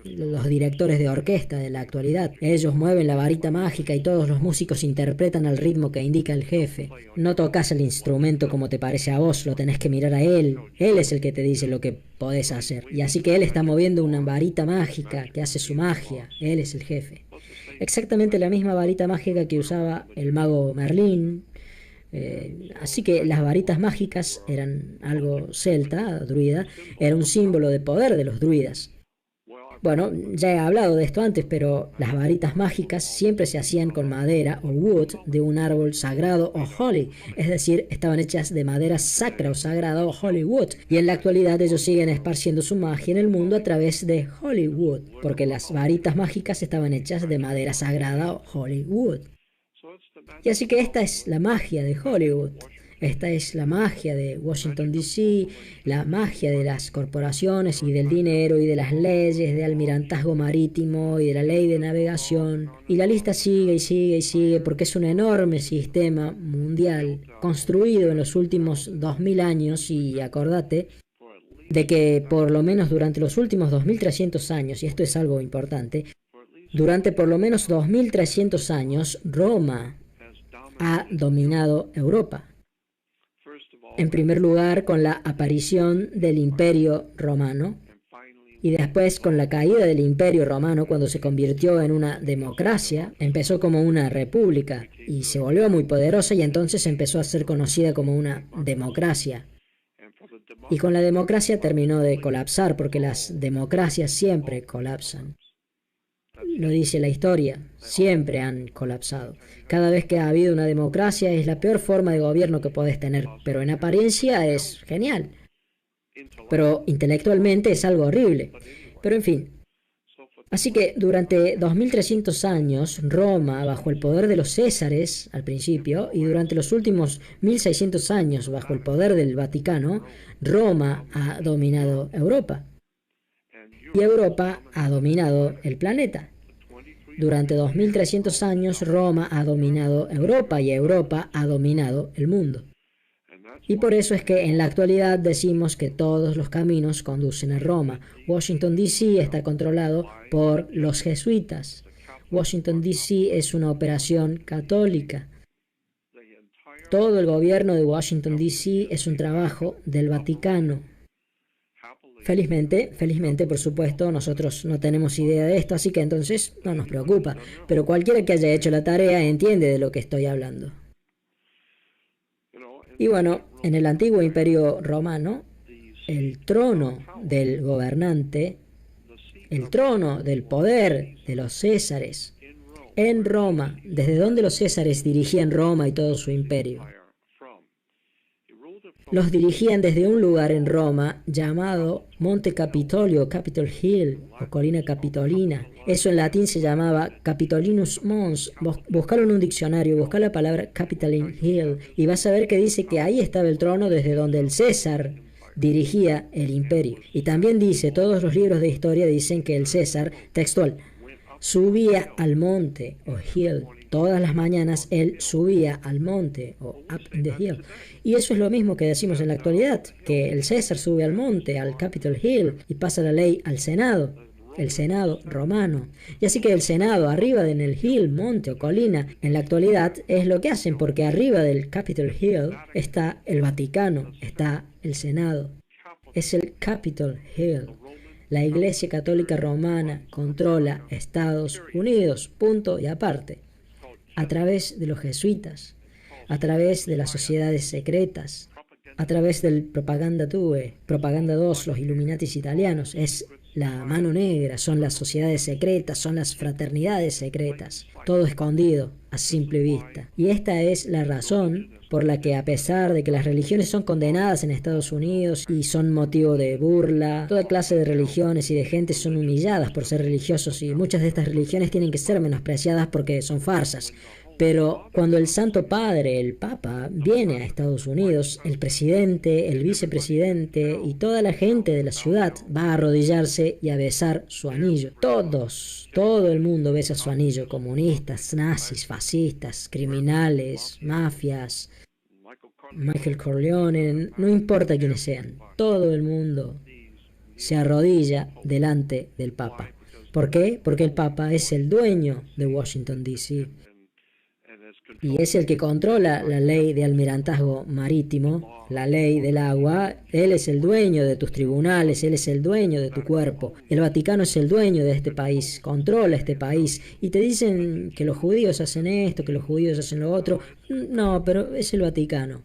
los directores de orquesta de la actualidad. Ellos mueven la varita mágica y todos los músicos interpretan al ritmo que indica el jefe. No tocas el instrumento como te parece a vos, lo tenés que mirar a él. Él es el que te dice lo que podés hacer. Y así que él está moviendo una varita mágica que hace su magia. Él es el jefe. Exactamente la misma varita mágica que usaba el mago Merlín. Así que las varitas mágicas eran algo celta, druida, era un símbolo de poder de los druidas. Bueno, ya he hablado de esto antes, pero las varitas mágicas siempre se hacían con madera o wood de un árbol sagrado o holy, es decir, estaban hechas de madera sacra o sagrada o holy wood, y en la actualidad ellos siguen esparciendo su magia en el mundo a través de Hollywood, porque las varitas mágicas estaban hechas de madera sagrada o holy wood. Y así que esta es la magia de Hollywood. Esta es la magia de Washington, D.C., la magia de las corporaciones y del dinero y de las leyes de almirantazgo marítimo y de la ley de navegación. Y la lista sigue y sigue y sigue porque es un enorme sistema mundial construido en los últimos 2000 años y acordate de que por lo menos durante los últimos 2300 años, y esto es algo importante, durante por lo menos 2300 años Roma ha dominado Europa. En primer lugar, con la aparición del Imperio Romano y después con la caída del Imperio Romano cuando se convirtió en una democracia, empezó como una república y se volvió muy poderosa y entonces empezó a ser conocida como una democracia. Y con la democracia terminó de colapsar porque las democracias siempre colapsan. Lo dice la historia, siempre han colapsado. Cada vez que ha habido una democracia es la peor forma de gobierno que podés tener, pero en apariencia es genial. Pero intelectualmente es algo horrible. Pero en fin. Así que durante 2300 años, Roma, bajo el poder de los Césares al principio, y durante los últimos 1600 años, bajo el poder del Vaticano, Roma ha dominado Europa. Y Europa ha dominado el planeta. Durante 2300 años Roma ha dominado Europa y Europa ha dominado el mundo. Y por eso es que en la actualidad decimos que todos los caminos conducen a Roma. Washington, D.C. está controlado por los jesuitas. Washington, D.C. es una operación católica. Todo el gobierno de Washington, D.C. es un trabajo del Vaticano. Felizmente, por supuesto, nosotros no tenemos idea de esto, así que entonces no nos preocupa. Pero cualquiera que haya hecho la tarea entiende de lo que estoy hablando. Y bueno, en el antiguo imperio romano, el trono del gobernante, el trono del poder de los césares en Roma, desde donde los césares dirigían Roma y todo su imperio. Los dirigían desde un lugar en Roma llamado Monte Capitolio, Capitol Hill o Colina Capitolina. Eso en latín se llamaba Capitolinus Mons. Buscalo en un diccionario, busca la palabra Capitoline Hill y vas a ver que dice que ahí estaba el trono desde donde el César dirigía el imperio. Y también dice, todos los libros de historia dicen que el César, textual, subía al monte o hill. Todas las mañanas él subía al monte o up in the hill. Y eso es lo mismo que decimos en la actualidad, que el César sube al monte, al Capitol Hill, y pasa la ley al Senado, el Senado romano. Y así que el Senado, arriba en el hill, monte o colina, en la actualidad es lo que hacen, porque arriba del Capitol Hill está el Vaticano, está el Senado. Es el Capitol Hill. La Iglesia Católica Romana controla Estados Unidos, punto y aparte, a través de los jesuitas, a través de las sociedades secretas, a través del Propaganda Due, Propaganda 2, los Illuminatis italianos. Es la mano negra, son las sociedades secretas, son las fraternidades secretas, todo escondido a simple vista. Y esta es la razón por la que, a pesar de que las religiones son condenadas en Estados Unidos y son motivo de burla, toda clase de religiones y de gente son humilladas por ser religiosos, y muchas de estas religiones tienen que ser menospreciadas porque son farsas. Pero cuando el Santo Padre, el Papa, viene a Estados Unidos, el presidente, el vicepresidente y toda la gente de la ciudad va a arrodillarse y a besar su anillo. Todo el mundo besa su anillo, comunistas, nazis, fascistas, criminales, mafias, Michael Corleone, no importa quiénes sean, todo el mundo se arrodilla delante del Papa. ¿Por qué? Porque el Papa es el dueño de Washington, D.C. y es el que controla la ley de almirantazgo marítimo, la ley del agua. Él es el dueño de tus tribunales, él es el dueño de tu cuerpo. El Vaticano es el dueño de este país, controla este país. Y te dicen que los judíos hacen esto, que los judíos hacen lo otro. No, pero es el Vaticano.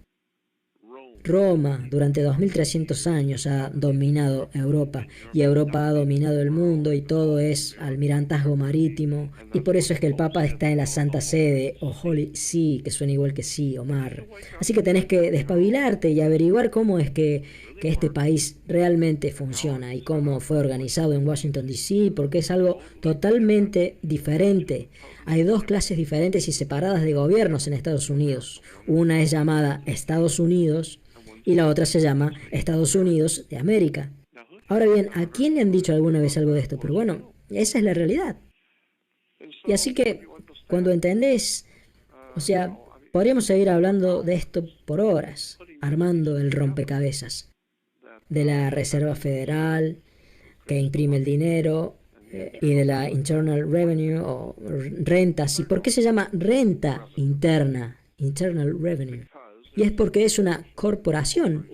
Roma durante 2300 años ha dominado Europa y Europa ha dominado el mundo y todo es almirantazgo marítimo y por eso es que el Papa está en la Santa Sede o Holy See, que suena igual que sí o mar. Así que tenés que despabilarte y averiguar cómo es que este país realmente funciona y cómo fue organizado en Washington, D.C., porque es algo totalmente diferente. Hay dos clases diferentes y separadas de gobiernos en Estados Unidos. Una es llamada Estados Unidos y la otra se llama Estados Unidos de América. Ahora bien, ¿a quién le han dicho alguna vez algo de esto? Pero bueno, esa es la realidad. Y así que cuando entendés, o sea, podríamos seguir hablando de esto por horas, armando el rompecabezas de la Reserva Federal que imprime el dinero y de la Internal Revenue o rentas. ¿Y por qué se llama renta interna? Internal Revenue. Y es porque es una corporación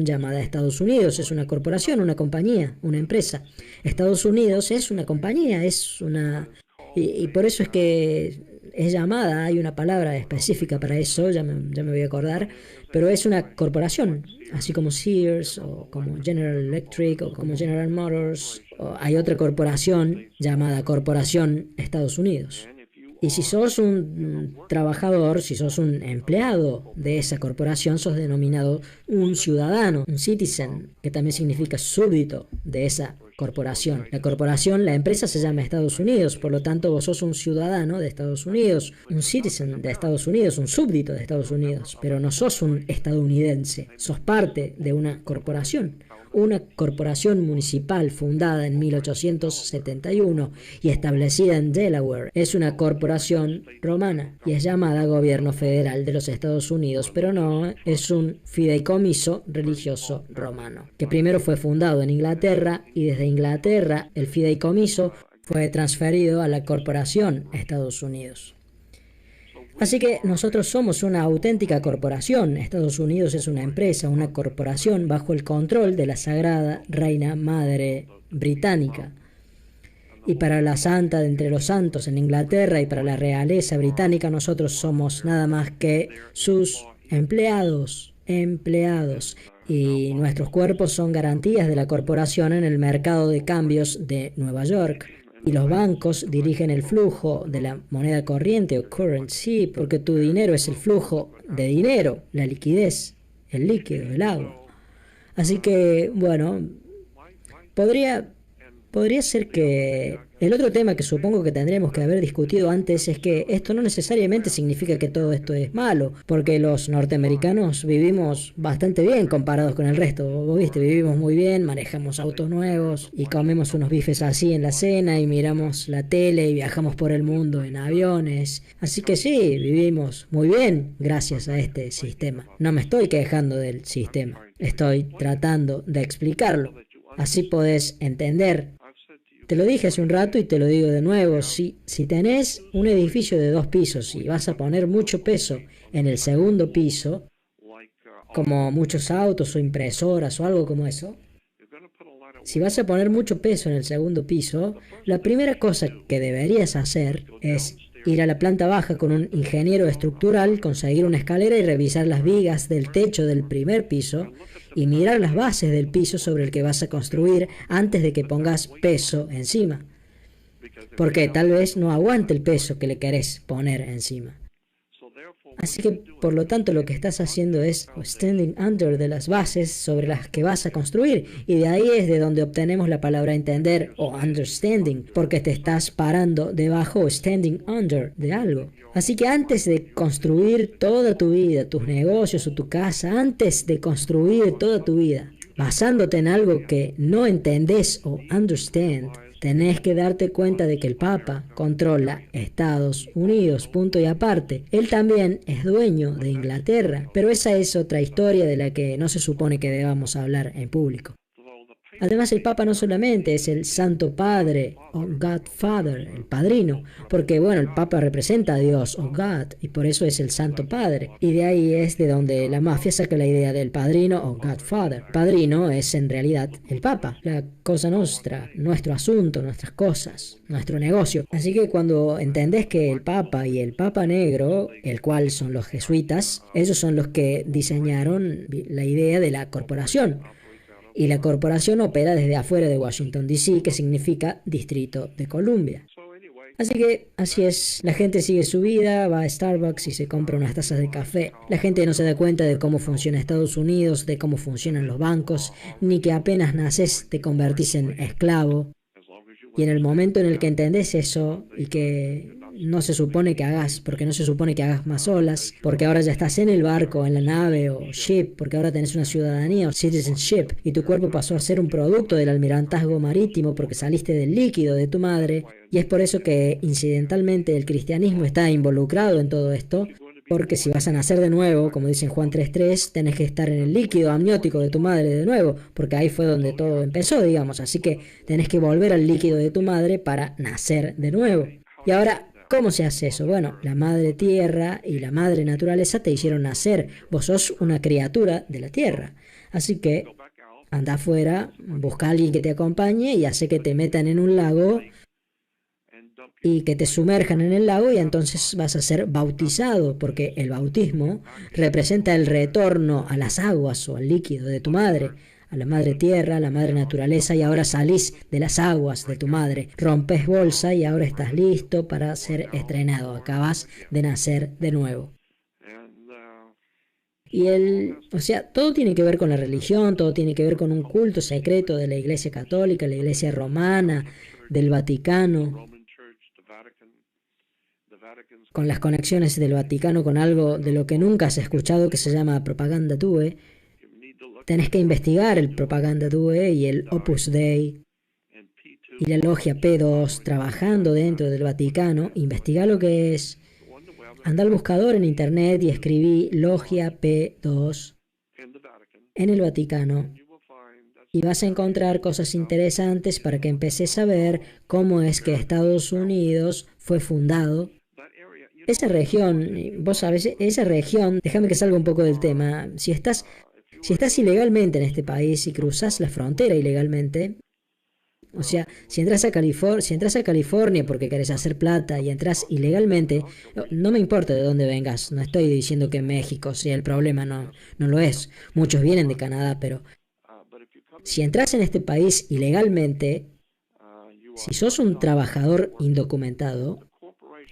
llamada Estados Unidos, es una corporación, una compañía, una empresa. Estados Unidos es una compañía, es una... Y por eso es que es llamada, hay una palabra específica para eso, ya me voy a acordar, pero es una corporación, así como Sears o como General Electric o como General Motors. O hay otra corporación llamada Corporación Estados Unidos. Y si sos un trabajador, si sos un empleado de esa corporación, sos denominado un ciudadano, un citizen, que también significa súbdito de esa corporación. La corporación, la empresa se llama Estados Unidos, por lo tanto vos sos un ciudadano de Estados Unidos, un citizen de Estados Unidos, un súbdito de Estados Unidos, pero no sos un estadounidense, sos parte de una corporación municipal fundada en 1871 y establecida en Delaware. Es una corporación romana y es llamada Gobierno Federal de los Estados Unidos, pero no, es un fideicomiso religioso romano, que primero fue fundado en Inglaterra y desde Inglaterra el fideicomiso fue transferido a la corporación Estados Unidos. Así que nosotros somos una auténtica corporación. Estados Unidos es una empresa, una corporación bajo el control de la Sagrada Reina Madre Británica. Y para la Santa de entre los santos en Inglaterra y para la realeza británica, nosotros somos nada más que sus empleados. Y nuestros cuerpos son garantías de la corporación en el mercado de cambios de Nueva York. Y los bancos dirigen el flujo de la moneda corriente o currency, porque tu dinero es el flujo de dinero, la liquidez, el líquido, el agua. Así que, bueno, podría ser que el otro tema que supongo que tendríamos que haber discutido antes es que esto no necesariamente significa que todo esto es malo, porque los norteamericanos vivimos bastante bien comparados con el resto. Vos viste, vivimos muy bien, manejamos autos nuevos y comemos unos bifes así en la cena y miramos la tele y viajamos por el mundo en aviones. Así que sí, vivimos muy bien gracias a este sistema. No me estoy quejando del sistema, estoy tratando de explicarlo. Así podés entender. Te lo dije hace un rato y te lo digo de nuevo, si tenés un edificio de 2 pisos y vas a poner mucho peso en el segundo piso, como muchos autos o impresoras o algo como eso, si vas a poner mucho peso en el segundo piso, la primera cosa que deberías hacer es ir a la planta baja con un ingeniero estructural, conseguir una escalera y revisar las vigas del techo del primer piso y mirar las bases del piso sobre el que vas a construir antes de que pongas peso encima. Porque tal vez no aguante el peso que le querés poner encima. Así que, por lo tanto, lo que estás haciendo es standing under de las bases sobre las que vas a construir. Y de ahí es de donde obtenemos la palabra entender o understanding, porque te estás parando debajo o standing under de algo. Así que antes de construir toda tu vida, tus negocios o tu casa, antes de construir toda tu vida, basándote en algo que no entendés o understand, tenés que darte cuenta de que el Papa controla Estados Unidos, punto y aparte. Él también es dueño de Inglaterra, pero esa es otra historia de la que no se supone que debamos hablar en público. Además, el Papa no solamente es el Santo Padre o Godfather, el padrino, porque bueno, el Papa representa a Dios o God y por eso es el Santo Padre. Y de ahí es de donde la mafia saca la idea del padrino o Godfather. Padrino es en realidad el Papa, la cosa nuestra, nuestro asunto, nuestras cosas, nuestro negocio. Así que cuando entendés que el Papa y el Papa Negro, el cual son los jesuitas, ellos son los que diseñaron la idea de la corporación. Y la corporación opera desde afuera de Washington, D.C., que significa Distrito de Columbia. Así que, así es, la gente sigue su vida, va a Starbucks y se compra unas tazas de café. La gente no se da cuenta de cómo funciona Estados Unidos, de cómo funcionan los bancos, ni que apenas naces te convertís en esclavo. Y en el momento en el que entendés eso y que no se supone que hagas, porque no se supone que hagas más olas, porque ahora ya estás en el barco, en la nave o ship, porque ahora tenés una ciudadanía o citizenship y tu cuerpo pasó a ser un producto del almirantazgo marítimo porque saliste del líquido de tu madre, y es por eso que incidentalmente el cristianismo está involucrado en todo esto. Porque si vas a nacer de nuevo, como dice en Juan 3.3, tenés que estar en el líquido amniótico de tu madre de nuevo, porque ahí fue donde todo empezó, digamos. Así que tenés que volver al líquido de tu madre para nacer de nuevo. Y ahora, ¿cómo se hace eso? Bueno, la madre tierra y la madre naturaleza te hicieron nacer. Vos sos una criatura de la tierra. Así que anda afuera, busca a alguien que te acompañe y hace que te metan en un lago y que te sumerjan en el lago y entonces vas a ser bautizado, porque el bautismo representa el retorno a las aguas o al líquido de tu madre, a la madre tierra, a la madre naturaleza, y ahora salís de las aguas de tu madre, rompes bolsa y ahora estás listo para ser estrenado, acabas de nacer de nuevo. Y o sea, todo tiene que ver con la religión, todo tiene que ver con un culto secreto de la Iglesia Católica, la Iglesia Romana, del Vaticano, con las conexiones del Vaticano con algo de lo que nunca has escuchado que se llama Propaganda Due. Tenés que investigar el Propaganda Due y el Opus Dei y la Logia P2 trabajando dentro del Vaticano. Investiga lo que es. Anda al buscador en internet y escribí Logia P2 en el Vaticano y vas a encontrar cosas interesantes para que empeces a ver cómo es que Estados Unidos fue fundado. Esa región, vos sabés, esa región, déjame que salga un poco del tema, si estás ilegalmente en este país y cruzas la frontera ilegalmente, o sea, si entras a California porque querés hacer plata y entras ilegalmente, no me importa de dónde vengas, no estoy diciendo que México sea el problema, no lo es, muchos vienen de Canadá, pero si entras en este país ilegalmente, si sos un trabajador indocumentado,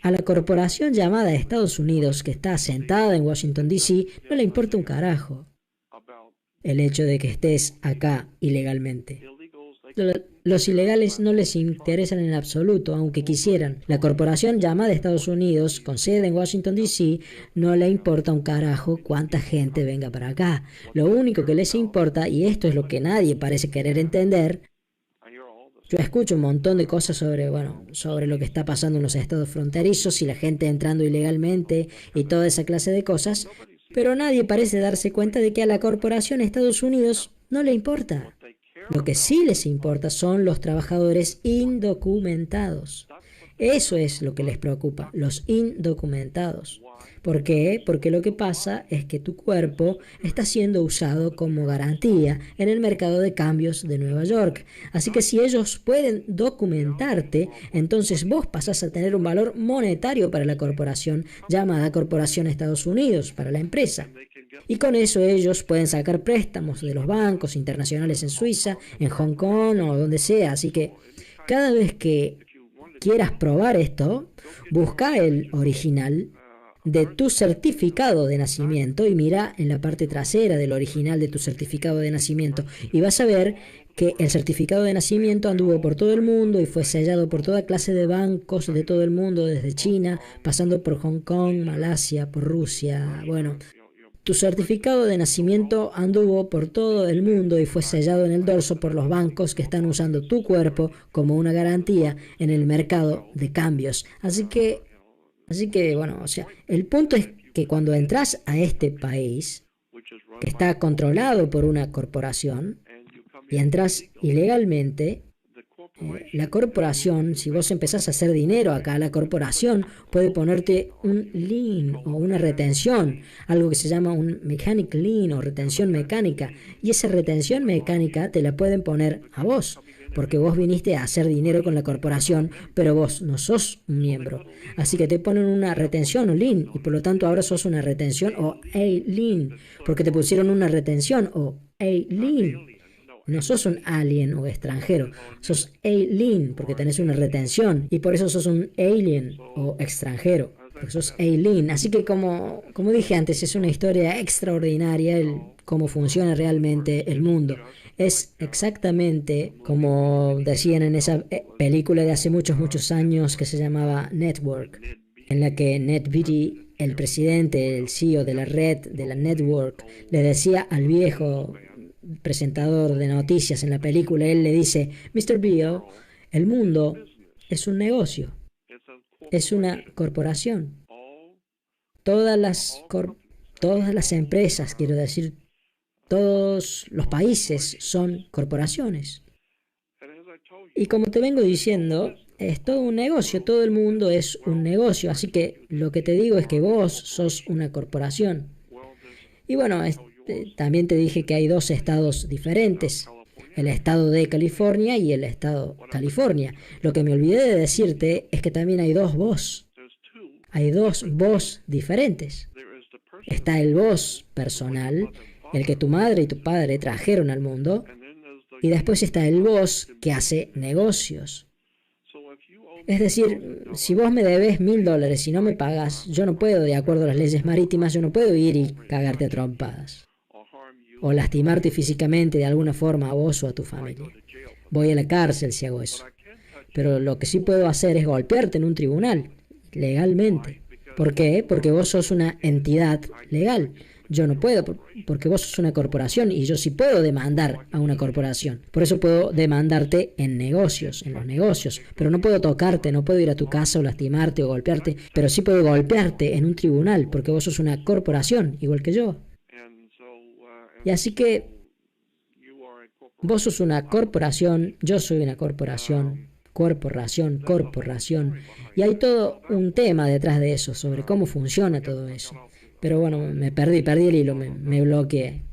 a la corporación llamada Estados Unidos, que está asentada en Washington, D.C., no le importa un carajo el hecho de que estés acá ilegalmente. Los ilegales no les interesan en absoluto, aunque quisieran. La corporación llamada Estados Unidos, con sede en Washington, D.C., no le importa un carajo cuánta gente venga para acá. Lo único que les importa, y esto es lo que nadie parece querer entender, yo escucho un montón de cosas sobre lo que está pasando en los estados fronterizos y la gente entrando ilegalmente y toda esa clase de cosas, pero nadie parece darse cuenta de que a la corporación Estados Unidos no le importa. Lo que sí les importa son los trabajadores indocumentados. Eso es lo que les preocupa, los indocumentados. ¿Por qué? Porque lo que pasa es que tu cuerpo está siendo usado como garantía en el mercado de cambios de Nueva York. Así que si ellos pueden documentarte, entonces vos pasás a tener un valor monetario para la corporación llamada Corporación Estados Unidos, para la empresa. Y con eso ellos pueden sacar préstamos de los bancos internacionales en Suiza, en Hong Kong o donde sea. Así que cada vez que quieras probar esto, busca el original de tu certificado de nacimiento y mira en la parte trasera del original de tu certificado de nacimiento y vas a ver que el certificado de nacimiento anduvo por todo el mundo y fue sellado por toda clase de bancos de todo el mundo, desde China, pasando por Hong Kong, Malasia, por Rusia, tu certificado de nacimiento anduvo por todo el mundo y fue sellado en el dorso por los bancos que están usando tu cuerpo como una garantía en el mercado de cambios. Así que el punto es que cuando entras a este país, que está controlado por una corporación, y entras ilegalmente, la corporación, si vos empezás a hacer dinero acá, la corporación puede ponerte un lien o una retención, algo que se llama un mechanic lien o retención mecánica. Y esa retención mecánica te la pueden poner a vos, porque vos viniste a hacer dinero con la corporación, pero vos no sos un miembro. Así que te ponen una retención o lien, y por lo tanto ahora sos una retención o a lien, porque te pusieron una retención o a lien. No sos un alien o extranjero, sos alien porque tenés una retención y por eso sos un alien o extranjero, porque sos alien. Así que como dije antes, es una historia extraordinaria el cómo funciona realmente el mundo. Es exactamente como decían en esa película de hace muchos, muchos años que se llamaba Network, en la que Ned Beatty, el presidente, el CEO de la red, de la Network, le decía al viejo presentador de noticias en la película, él le dice: Mr. Beale, el mundo es un negocio, es una corporación. Todas las empresas, quiero decir, todos los países son corporaciones. Y como te vengo diciendo, es todo un negocio, todo el mundo es un negocio, así que lo que te digo es que vos sos una corporación. Y bueno, también te dije que hay dos estados diferentes, el estado de California y el estado California. Lo que me olvidé de decirte es que también hay dos vos. Hay dos vos diferentes. Está el vos personal, el que tu madre y tu padre trajeron al mundo, y después está el vos que hace negocios. Es decir, si vos me debes $1000 y no me pagas, yo no puedo, de acuerdo a las leyes marítimas, yo no puedo ir y cagarte a trompadas o lastimarte físicamente de alguna forma a vos o a tu familia. Voy a la cárcel si hago eso. Pero lo que sí puedo hacer es golpearte en un tribunal, legalmente. ¿Por qué? Porque vos sos una entidad legal. Yo no puedo, porque vos sos una corporación y yo sí puedo demandar a una corporación. Por eso puedo demandarte en negocios, en los negocios. Pero no puedo tocarte, no puedo ir a tu casa o lastimarte o golpearte, pero sí puedo golpearte en un tribunal, porque vos sos una corporación, igual que yo. Y así que vos sos una corporación, yo soy una corporación, corporación. Y hay todo un tema detrás de eso, sobre cómo funciona todo eso. Pero bueno, me perdí el hilo, me bloqueé.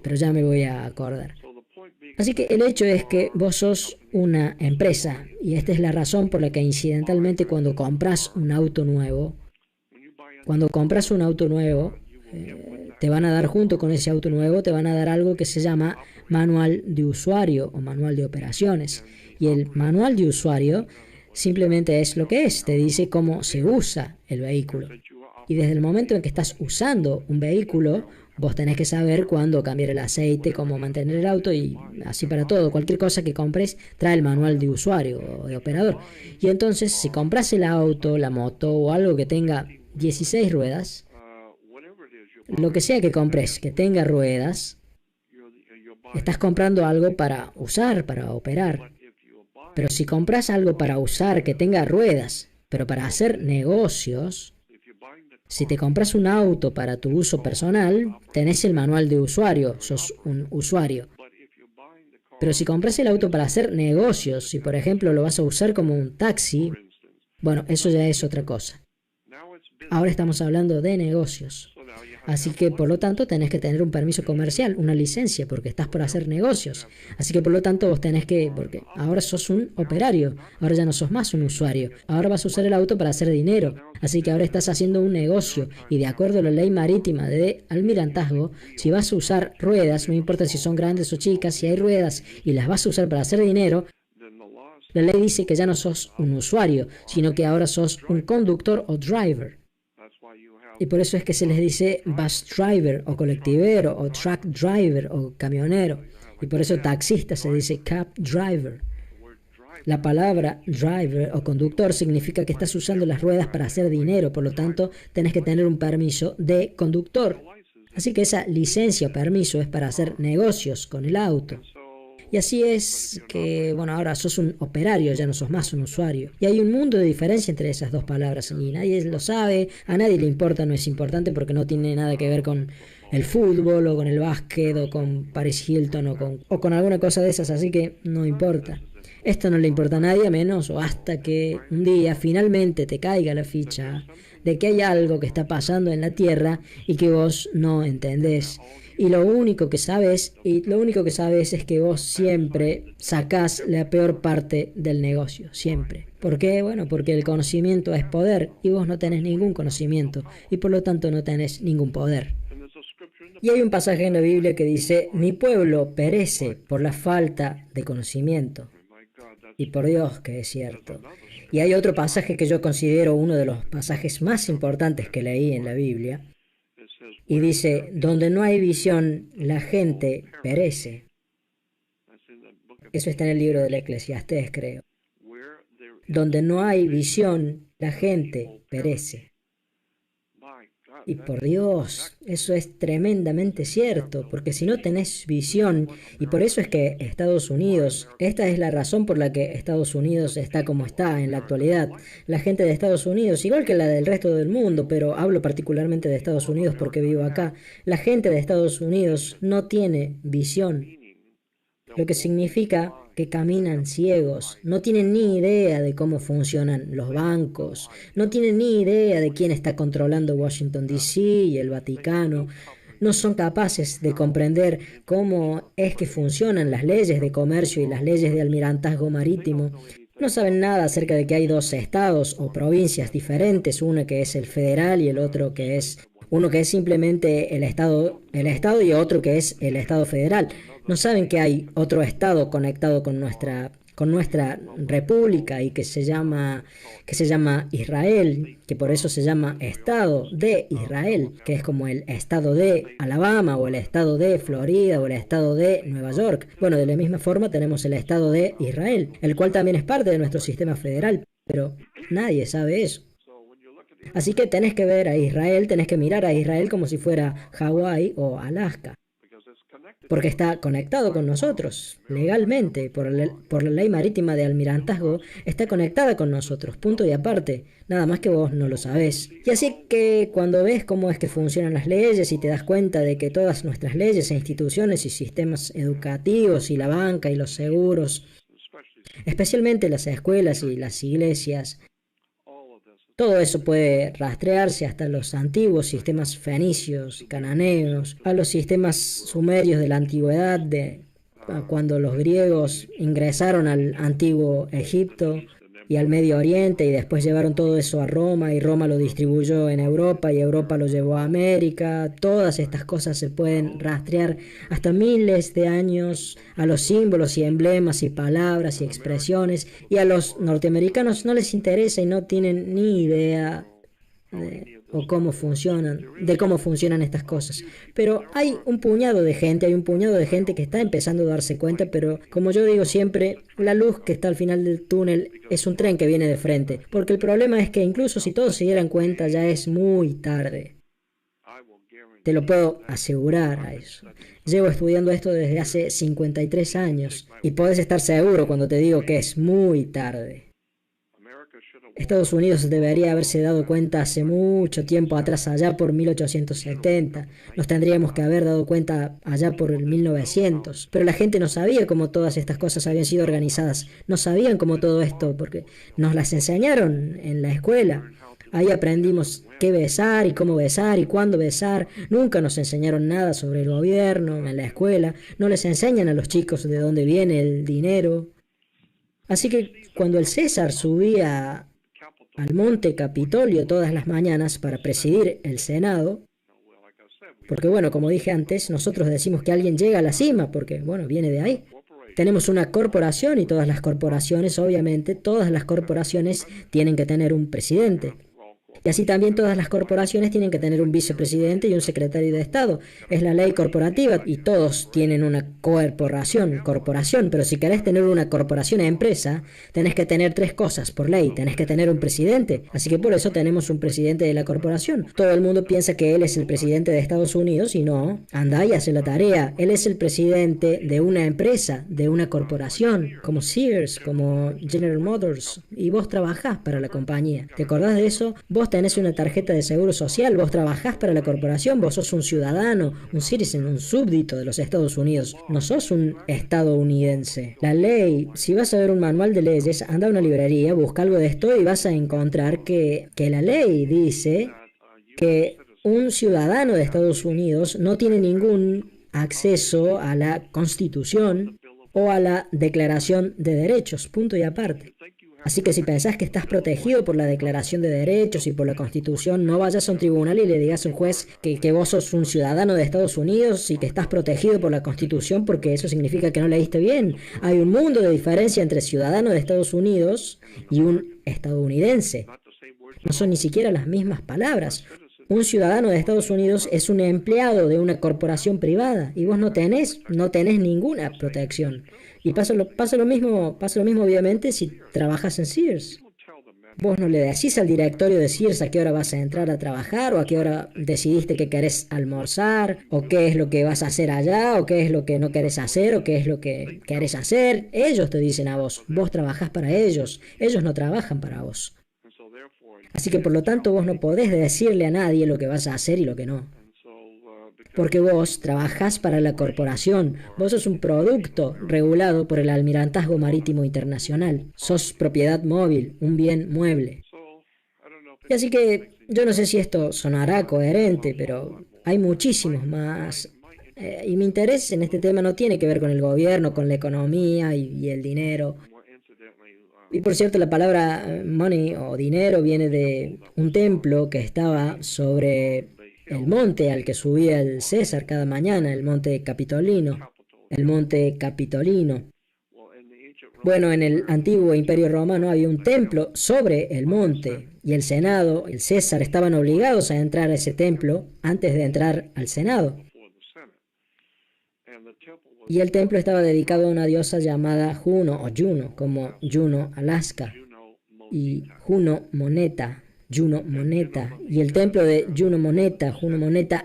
Pero ya me voy a acordar. Así que el hecho es que vos sos una empresa, y esta es la razón por la que incidentalmente cuando compras un auto nuevo, te van a dar junto con ese auto nuevo, te van a dar algo que se llama manual de usuario o manual de operaciones. Y el manual de usuario simplemente es lo que es, te dice cómo se usa el vehículo. Y desde el momento en que estás usando un vehículo, vos tenés que saber cuándo cambiar el aceite, cómo mantener el auto y así para todo. Cualquier cosa que compres trae el manual de usuario o de operador. Y entonces, si compras el auto, la moto o algo que tenga 16 ruedas, lo que sea que compres que tenga ruedas, estás comprando algo para usar, para operar. Pero si compras algo para usar que tenga ruedas, pero para hacer negocios, si te compras un auto para tu uso personal, tenés el manual de usuario, sos un usuario. Pero si compras el auto para hacer negocios, si por ejemplo lo vas a usar como un taxi, bueno, eso ya es otra cosa. Ahora estamos hablando de negocios. Así que por lo tanto tenés que tener un permiso comercial, una licencia, porque estás por hacer negocios. Así que por lo tanto vos tenés que, porque ahora sos un operario, ahora ya no sos más un usuario, ahora vas a usar el auto para hacer dinero. Así que ahora estás haciendo un negocio y de acuerdo a la ley marítima de almirantazgo, si vas a usar ruedas, no importa si son grandes o chicas, si hay ruedas y las vas a usar para hacer dinero, la ley dice que ya no sos un usuario, sino que ahora sos un conductor o driver. Y por eso es que se les dice bus driver o colectivero o truck driver o camionero. Y por eso taxista se dice cab driver. La palabra driver o conductor significa que estás usando las ruedas para hacer dinero, por lo tanto tenés que tener un permiso de conductor. Así que esa licencia o permiso es para hacer negocios con el auto. Y así es que, bueno, ahora sos un operario, ya no sos más un usuario. Y hay un mundo de diferencia entre esas dos palabras y nadie lo sabe, a nadie le importa, no es importante porque no tiene nada que ver con el fútbol o con el básquet o con Paris Hilton o con alguna cosa de esas, así que no importa. Esto no le importa a nadie, a menos o hasta que un día finalmente te caiga la ficha de que hay algo que está pasando en la Tierra y que vos no entendés. Y lo único que sabes es que vos siempre sacás la peor parte del negocio, siempre. ¿Por qué? Bueno, porque el conocimiento es poder y vos no tenés ningún conocimiento y por lo tanto no tenés ningún poder. Y hay un pasaje en la Biblia que dice, mi pueblo perece por la falta de conocimiento. Y por Dios que es cierto. Y hay otro pasaje que yo considero uno de los pasajes más importantes que leí en la Biblia. Y dice, donde no hay visión, la gente perece. Eso está en el libro del Eclesiastés, creo. Donde no hay visión, la gente perece. Y por Dios, eso es tremendamente cierto, porque si no tenés visión, y por eso es que Estados Unidos, esta es la razón por la que Estados Unidos está como está en la actualidad. La gente de Estados Unidos, igual que la del resto del mundo, pero hablo particularmente de Estados Unidos porque vivo acá, la gente de Estados Unidos no tiene visión, lo que significa que caminan ciegos, no tienen ni idea de cómo funcionan los bancos, no tienen ni idea de quién está controlando Washington, D.C. y el Vaticano, no son capaces de comprender cómo es que funcionan las leyes de comercio y las leyes de almirantazgo marítimo. No saben nada acerca de que hay dos estados o provincias diferentes, uno que es el federal y el otro que es uno que es simplemente el estado y otro que es el estado federal. No saben que hay otro estado conectado con nuestra república y que se llama Israel, que por eso se llama Estado de Israel, que es como el estado de Alabama o el estado de Florida o el estado de Nueva York. Bueno, de la misma forma tenemos el estado de Israel, el cual también es parte de nuestro sistema federal, pero nadie sabe eso. Así que tenés que ver a Israel, tenés que mirar a Israel como si fuera Hawái o Alaska, porque está conectado con nosotros, legalmente, por la ley marítima de almirantazgo, está conectada con nosotros, punto y aparte, nada más que vos no lo sabés. Y así que cuando ves cómo es que funcionan las leyes y te das cuenta de que todas nuestras leyes e instituciones y sistemas educativos y la banca y los seguros, especialmente las escuelas y las iglesias, todo eso puede rastrearse hasta los antiguos sistemas fenicios, cananeos, a los sistemas sumerios de la antigüedad, cuando los griegos ingresaron al antiguo Egipto y al Medio Oriente y después llevaron todo eso a Roma y Roma lo distribuyó en Europa y Europa lo llevó a América. Todas estas cosas se pueden rastrear hasta miles de años a los símbolos y emblemas y palabras y expresiones, y a los norteamericanos no les interesa y no tienen ni idea de cómo funcionan estas cosas. Pero hay un puñado de gente que está empezando a darse cuenta, pero como yo digo siempre, la luz que está al final del túnel es un tren que viene de frente, porque el problema es que incluso si todos se dieran cuenta ya es muy tarde. Te lo puedo asegurar a eso. Llevo estudiando esto desde hace 53 años y podés estar seguro cuando te digo que es muy tarde. Estados Unidos debería haberse dado cuenta hace mucho tiempo atrás, allá por 1870. Nos tendríamos que haber dado cuenta allá por el 1900. Pero la gente no sabía cómo todas estas cosas habían sido organizadas. No sabían cómo todo esto, porque nos las enseñaron en la escuela. Ahí aprendimos qué besar y cómo besar y cuándo besar. Nunca nos enseñaron nada sobre el gobierno en la escuela. No les enseñan a los chicos de dónde viene el dinero. Así que cuando el César subía al monte Capitolio todas las mañanas para presidir el Senado, porque bueno, como dije antes, nosotros decimos que alguien llega a la cima, porque bueno, viene de ahí. Tenemos una corporación y todas las corporaciones, obviamente, todas las corporaciones tienen que tener un presidente. Y así también todas las corporaciones tienen que tener un vicepresidente y un secretario de Estado. Es la ley corporativa y todos tienen una corporación, pero si querés tener una corporación empresa, tenés que tener tres cosas por ley. Tenés que tener un presidente, así que por eso tenemos un presidente de la corporación. Todo el mundo piensa que él es el presidente de Estados Unidos y no, anda y hace la tarea. Él es el presidente de una empresa, de una corporación, como Sears, como General Motors, y vos trabajás para la compañía. ¿Te acordás de eso? Vos tenés una tarjeta de seguro social, vos trabajás para la corporación, vos sos un ciudadano, un citizen, un súbdito de los Estados Unidos, no sos un estadounidense. La ley, si vas a ver un manual de leyes, anda a una librería, busca algo de esto y vas a encontrar que la ley dice que un ciudadano de Estados Unidos no tiene ningún acceso a la Constitución o a la Declaración de Derechos, punto y aparte. Así que si pensás que estás protegido por la Declaración de Derechos y por la Constitución, no vayas a un tribunal y le digas a un juez que vos sos un ciudadano de Estados Unidos y que estás protegido por la Constitución, porque eso significa que no leíste bien. Hay un mundo de diferencia entre ciudadano de Estados Unidos y un estadounidense. No son ni siquiera las mismas palabras. Un ciudadano de Estados Unidos es un empleado de una corporación privada y vos no tenés ninguna protección. Y pasa lo mismo obviamente si trabajas en Sears. Vos no le decís al directorio de Sears a qué hora vas a entrar a trabajar o a qué hora decidiste que querés almorzar o qué es lo que vas a hacer allá o qué es lo que no querés hacer o qué es lo que querés hacer. Ellos te dicen a vos, vos trabajás para ellos, ellos no trabajan para vos. Así que por lo tanto vos no podés decirle a nadie lo que vas a hacer y lo que no. Porque vos trabajás para la corporación, vos sos un producto regulado por el Almirantazgo Marítimo Internacional, sos propiedad móvil, un bien mueble. Y así que yo no sé si esto sonará coherente, pero hay muchísimos más. Y mi interés en este tema no tiene que ver con el gobierno, con la economía y el dinero. Y por cierto, la palabra money o dinero viene de un templo que estaba sobre el monte al que subía el César cada mañana, el monte Capitolino. El monte Capitolino. Bueno, en el antiguo Imperio Romano había un templo sobre el monte y el Senado, el César, estaban obligados a entrar a ese templo antes de entrar al Senado. Y el templo estaba dedicado a una diosa llamada Juno o Juno, como Juno, Alaska, y Juno Moneta. Juno Moneta. Y el templo de Juno Moneta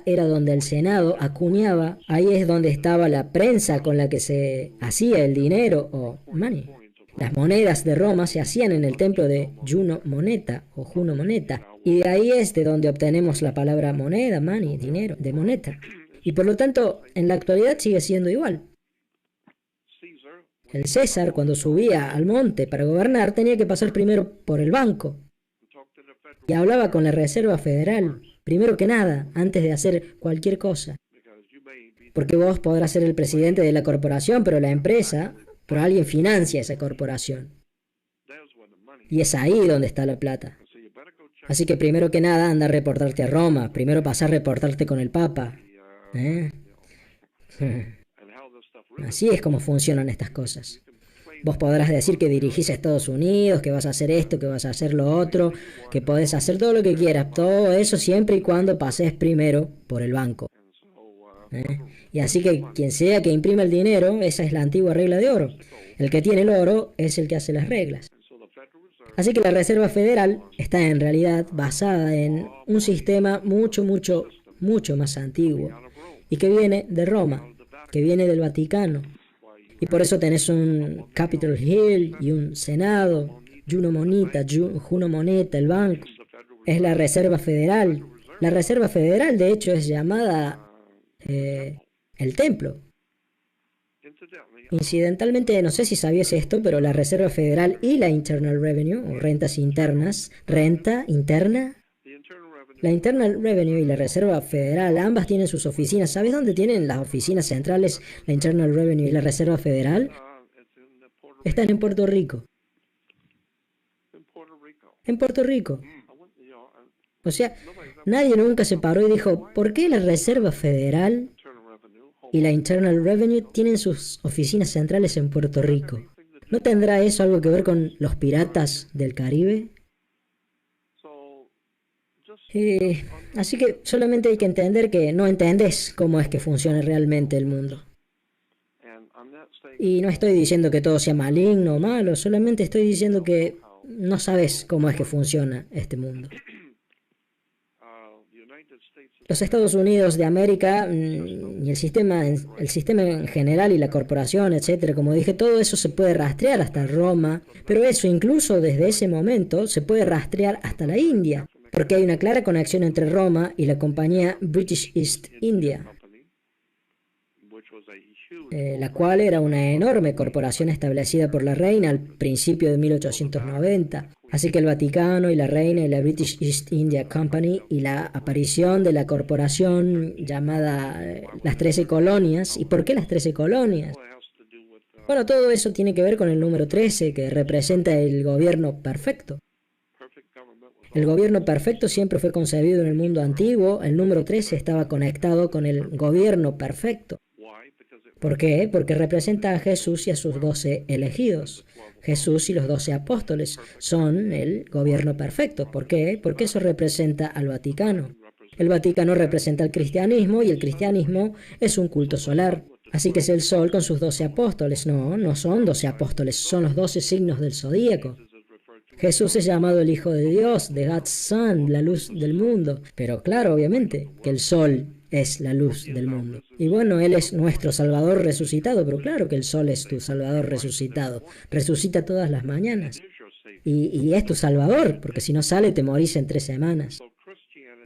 era donde el Senado acuñaba, ahí es donde estaba la prensa con la que se hacía el dinero o money. Las monedas de Roma se hacían en el templo de Juno Moneta o Juno Moneta. Y de ahí es de donde obtenemos la palabra moneda, money, dinero, de moneta. Y por lo tanto, en la actualidad sigue siendo igual. El César, cuando subía al monte para gobernar, tenía que pasar primero por el banco. Y hablaba con la Reserva Federal, primero que nada, antes de hacer cualquier cosa. Porque vos podrás ser el presidente de la corporación, pero alguien financia esa corporación. Y es ahí donde está la plata. Así que primero que nada, anda a reportarte a Roma, primero pasa a reportarte con el Papa. Así es como funcionan estas cosas. Vos podrás decir que dirigís a Estados Unidos, que vas a hacer esto, que vas a hacer lo otro, que podés hacer todo lo que quieras, todo eso siempre y cuando pases primero por el banco. Y así que quien sea que imprima el dinero, esa es la antigua regla de oro. El que tiene el oro es el que hace las reglas. Así que la Reserva Federal está en realidad basada en un sistema mucho más antiguo y que viene de Roma, que viene del Vaticano. Y por eso tenés un Capitol Hill y un Senado, Juno Moneta, el banco. Es la Reserva Federal. La Reserva Federal, de hecho, es llamada el templo. Incidentalmente, no sé si sabías esto, pero la Reserva Federal y la Internal Revenue, o rentas internas, renta interna, la Internal Revenue y la Reserva Federal, ambas tienen sus oficinas. ¿Sabes dónde tienen las oficinas centrales, la Internal Revenue y la Reserva Federal? Están en Puerto Rico. En Puerto Rico. O sea, nadie nunca se paró y dijo, ¿por qué la Reserva Federal y la Internal Revenue tienen sus oficinas centrales en Puerto Rico? ¿No tendrá eso algo que ver con los piratas del Caribe? Así que solamente hay que entender que no entendés cómo es que funciona realmente el mundo. Y no estoy diciendo que todo sea maligno o malo, solamente estoy diciendo que no sabes cómo es que funciona este mundo. Los Estados Unidos de América y el sistema en general y la corporación, etcétera, como dije, todo eso se puede rastrear hasta Roma, pero eso incluso desde ese momento se puede rastrear hasta la India. porque hay una clara conexión entre Roma y la compañía British East India, la cual era una enorme corporación establecida por la reina al principio de 1890. Así que el Vaticano y la reina y la British East India Company y la aparición de la corporación llamada las 13 colonias. ¿Y por qué las 13 colonias? Bueno, todo eso tiene que ver con el número 13, que representa el gobierno perfecto. El gobierno perfecto siempre fue concebido en el mundo antiguo. El número 13 estaba conectado con el gobierno perfecto. ¿Por qué? Porque representa a Jesús y a sus 12 elegidos. Jesús y los 12 apóstoles son el gobierno perfecto. ¿Por qué? Porque eso representa al Vaticano. El Vaticano representa al cristianismo y el cristianismo es un culto solar. Así que es el sol con sus 12 apóstoles. No, no son 12 apóstoles, son los 12 signos del zodíaco. Jesús es llamado el Hijo de Dios, the God's Son, la luz del mundo. Pero claro, obviamente, que el sol es la luz del mundo. Y bueno, Él es nuestro Salvador resucitado, pero claro que el sol es tu Salvador resucitado. Resucita todas las mañanas. Y es tu Salvador, porque si no sale te morís en 3 semanas.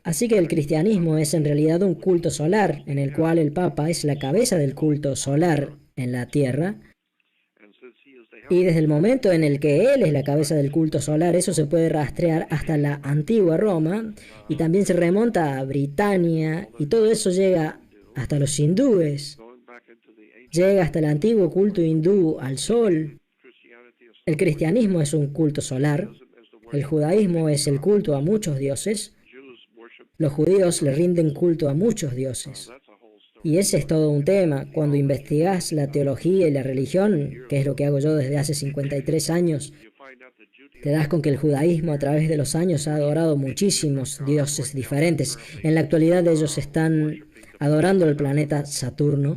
Así que el cristianismo es en realidad un culto solar, en el cual el Papa es la cabeza del culto solar en la tierra. Y desde el momento en el que él es la cabeza del culto solar, eso se puede rastrear hasta la antigua Roma y también se remonta a Britania y todo eso llega hasta los hindúes, llega hasta el antiguo culto hindú al sol. El cristianismo es un culto solar, el judaísmo es el culto a muchos dioses, los judíos le rinden culto a muchos dioses. Y ese es todo un tema. Cuando investigas la teología y la religión, que es lo que hago yo desde hace 53 años, te das con que el judaísmo a través de los años ha adorado muchísimos dioses diferentes. En la actualidad ellos están adorando el planeta Saturno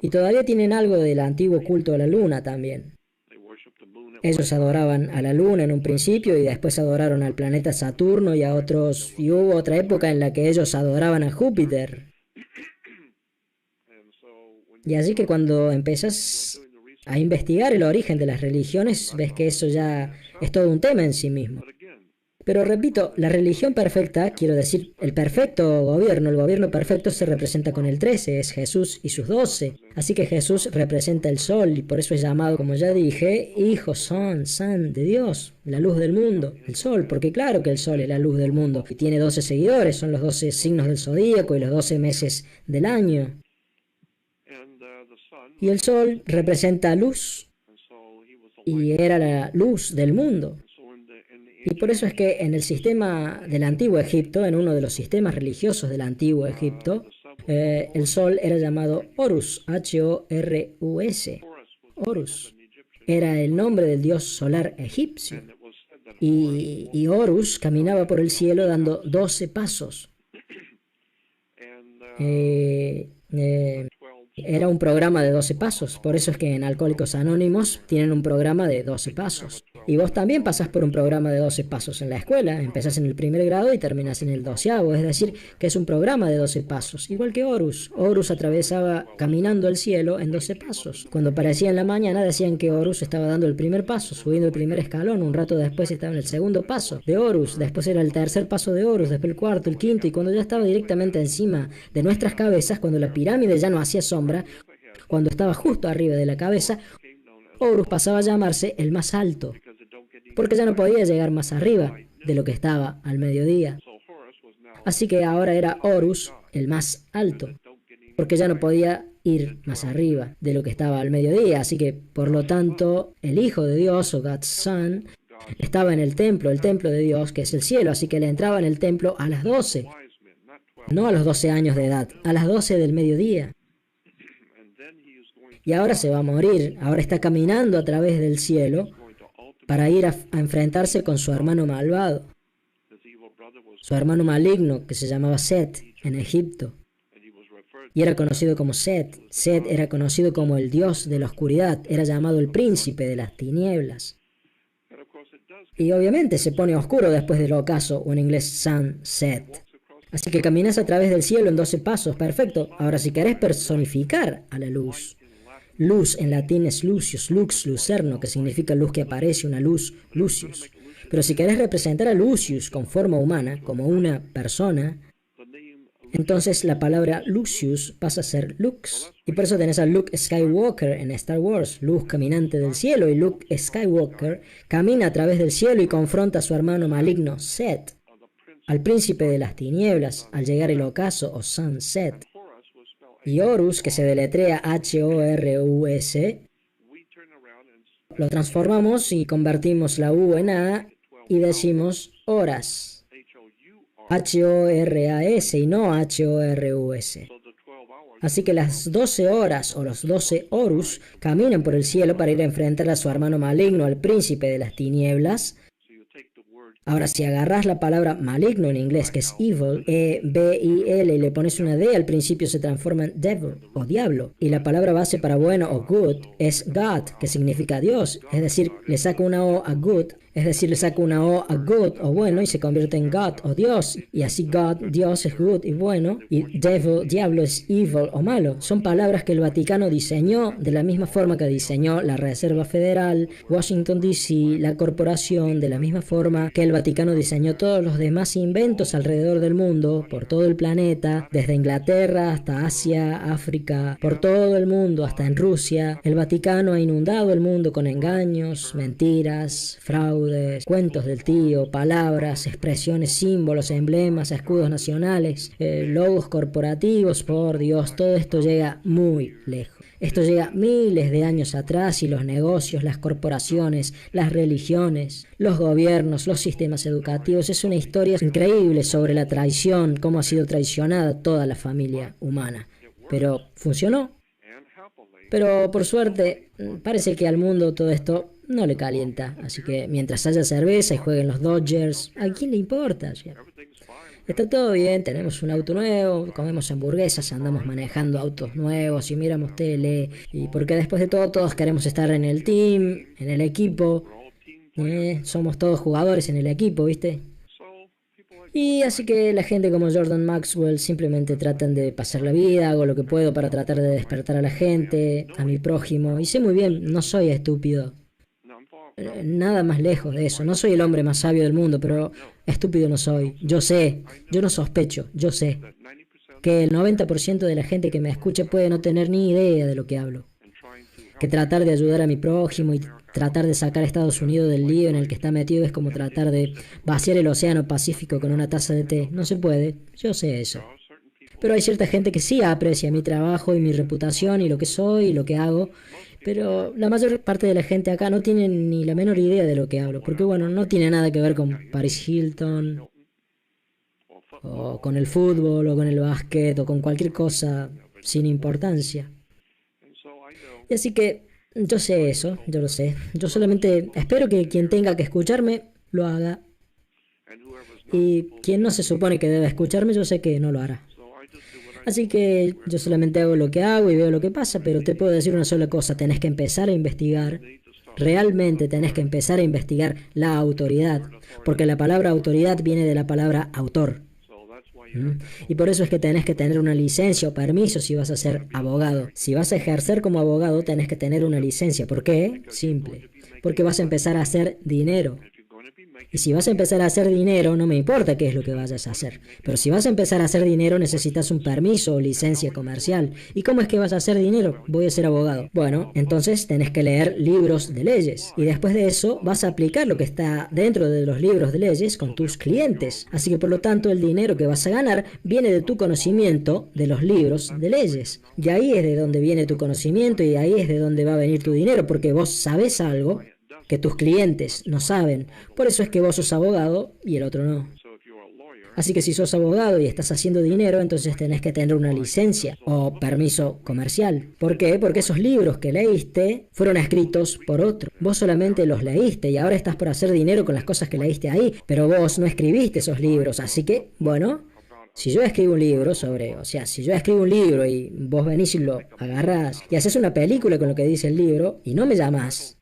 y todavía tienen algo del antiguo culto a la luna también. Ellos adoraban a la luna en un principio y después adoraron al planeta Saturno y a otros, y hubo otra época en la que ellos adoraban a Júpiter. Y así que cuando empiezas a investigar el origen de las religiones, ves que eso ya es todo un tema en sí mismo. Pero repito, la religión perfecta, quiero decir, el perfecto gobierno, el gobierno perfecto se representa con el 13, es Jesús y sus 12. Así que Jesús representa el sol y por eso es llamado, como ya dije, Hijo, Son de Dios, la luz del mundo, el sol, porque claro que el sol es la luz del mundo. Y tiene 12 seguidores, son los 12 signos del zodíaco y los 12 meses del año. Y el sol representa luz y era la luz del mundo. Y por eso es que en el sistema del Antiguo Egipto, en uno de los sistemas religiosos del Antiguo Egipto, el sol era llamado Horus, H-O-R-U-S. Horus era el nombre del dios solar egipcio. Y Horus caminaba por el cielo dando 12 pasos. Era un programa de 12 pasos, por eso es que en Alcohólicos Anónimos tienen un programa de 12 pasos. Y vos también pasás por un programa de 12 pasos en la escuela, empezás en el 1er grado y terminás en el 12º, es decir, que es un programa de 12 pasos, igual que Horus. Horus atravesaba caminando el cielo en 12 pasos. Cuando aparecía en la mañana decían que Horus estaba dando el 1er paso, subiendo el 1er escalón, un rato después estaba en el 2º paso de Horus, después era el 3er paso de Horus, después el 4º, el 5º, y cuando ya estaba directamente encima de nuestras cabezas, cuando la pirámide ya no hacía sombra, cuando estaba justo arriba de la cabeza, Horus pasaba a llamarse el más alto, porque ya no podía llegar más arriba de lo que estaba al mediodía. Así que ahora era Horus el más alto, porque ya no podía ir más arriba de lo que estaba al mediodía. Así que, por lo tanto, el Hijo de Dios, o God's Son, estaba en el templo de Dios, que es el cielo. Así que él entraba en el templo a las 12, no a los 12 años de edad, a las 12 del mediodía. Y ahora se va a morir, ahora está caminando a través del cielo para ir a enfrentarse con su hermano malvado, su hermano maligno que se llamaba Set en Egipto. Y era conocido como Set. Set era conocido como el dios de la oscuridad, era llamado el príncipe de las tinieblas. Y obviamente se pone oscuro después del ocaso, o en inglés sunset. Así que caminas a través del cielo en 12 pasos, perfecto. Ahora si querés personificar a la luz, luz en latín es lucius, lux, lucerno, que significa luz que aparece, una luz, lucius. Pero si querés representar a Lucius con forma humana, como una persona, entonces la palabra Lucius pasa a ser Lux. Y por eso tenés a Luke Skywalker en Star Wars, luz caminante del cielo, y Luke Skywalker camina a través del cielo y confronta a su hermano maligno Set, al príncipe de las tinieblas, al llegar el ocaso o sunset. Y Horus, que se deletrea Horus, lo transformamos y convertimos la U en A y decimos horas. Horas y no Horus. Así que las 12 horas o los 12 Horus caminan por el cielo para ir a enfrentar a su hermano maligno, al príncipe de las tinieblas. Ahora, si agarras la palabra maligno en inglés, que es evil, E-B-I-L, y le pones una D al principio, se transforma en devil o diablo. Y la palabra base para bueno o good es God, que significa Dios. Es decir, le saco una O a good, es decir, le saco una O a good o bueno y se convierte en God o Dios. Y así God, Dios, es good y bueno. Y devil, diablo, es evil o malo. Son palabras que el Vaticano diseñó de la misma forma que diseñó la Reserva Federal, Washington D.C., la corporación, de la misma forma que el Vaticano diseñó todos los demás inventos alrededor del mundo, por todo el planeta, desde Inglaterra hasta Asia, África, por todo el mundo hasta en Rusia. El Vaticano ha inundado el mundo con engaños, mentiras, fraudes, cuentos del tío, palabras, expresiones, símbolos, emblemas, escudos nacionales, logos corporativos. Por Dios, todo esto llega muy lejos. Esto llega miles de años atrás y los negocios, las corporaciones, las religiones, los gobiernos, los sistemas educativos. Es una historia increíble sobre la traición, cómo ha sido traicionada toda la familia humana. Pero funcionó. Pero por suerte, parece que al mundo todo esto no le calienta. Así que mientras haya cerveza y jueguen los Dodgers, ¿a quién le importa? Está todo bien, tenemos un auto nuevo, comemos hamburguesas, andamos manejando autos nuevos y miramos tele. Y porque después de todo, todos queremos estar en el team, en el equipo. Somos todos jugadores en el equipo, ¿viste? Y así que la gente como Jordan Maxwell simplemente tratan de pasar la vida, hago lo que puedo para tratar de despertar a la gente, a mi prójimo. Y sé muy bien, no soy estúpido. Nada más lejos de eso. No soy el hombre más sabio del mundo, pero estúpido no soy. Yo sé, yo no sospecho, yo sé que el 90% de la gente que me escuche puede no tener ni idea de lo que hablo. Que tratar de ayudar a mi prójimo y tratar de sacar a Estados Unidos del lío en el que está metido es como tratar de vaciar el océano Pacífico con una taza de té. No se puede, yo sé eso. Pero hay cierta gente que sí aprecia mi trabajo y mi reputación y lo que soy y lo que hago. Pero la mayor parte de la gente acá no tiene ni la menor idea de lo que hablo, porque bueno, no tiene nada que ver con Paris Hilton, o con el fútbol, o con el básquet, o con cualquier cosa sin importancia. Y así que yo sé eso, yo lo sé. Yo solamente espero que quien tenga que escucharme lo haga. Y quien no se supone que debe escucharme, yo sé que no lo hará. Así que yo solamente hago lo que hago y veo lo que pasa, pero te puedo decir una sola cosa, tenés que empezar a investigar, realmente tenés que empezar a investigar la autoridad, porque la palabra autoridad viene de la palabra autor. Y por eso es que tenés que tener una licencia o permiso si vas a ser abogado. Si vas a ejercer como abogado, tenés que tener una licencia. ¿Por qué? Simple. Porque vas a empezar a hacer dinero. Y si vas a empezar a hacer dinero, no me importa qué es lo que vayas a hacer. Pero si vas a empezar a hacer dinero, necesitas un permiso o licencia comercial. ¿Y cómo es que vas a hacer dinero? Voy a ser abogado. Bueno, entonces tenés que leer libros de leyes. Y después de eso, vas a aplicar lo que está dentro de los libros de leyes con tus clientes. Así que por lo tanto, el dinero que vas a ganar viene de tu conocimiento de los libros de leyes. Y ahí es de donde viene tu conocimiento y ahí es de donde va a venir tu dinero, porque vos sabés algo que tus clientes no saben. Por eso es que vos sos abogado y el otro no. Así que si sos abogado y estás haciendo dinero, entonces tenés que tener una licencia o permiso comercial. ¿Por qué? Porque esos libros que leíste fueron escritos por otro. Vos solamente los leíste y ahora estás por hacer dinero con las cosas que leíste ahí, pero vos no escribiste esos libros. Así que, bueno, si yo escribo un libro si yo escribo un libro y vos venís y lo agarrás y haces una película con lo que dice el libro y no me llamás,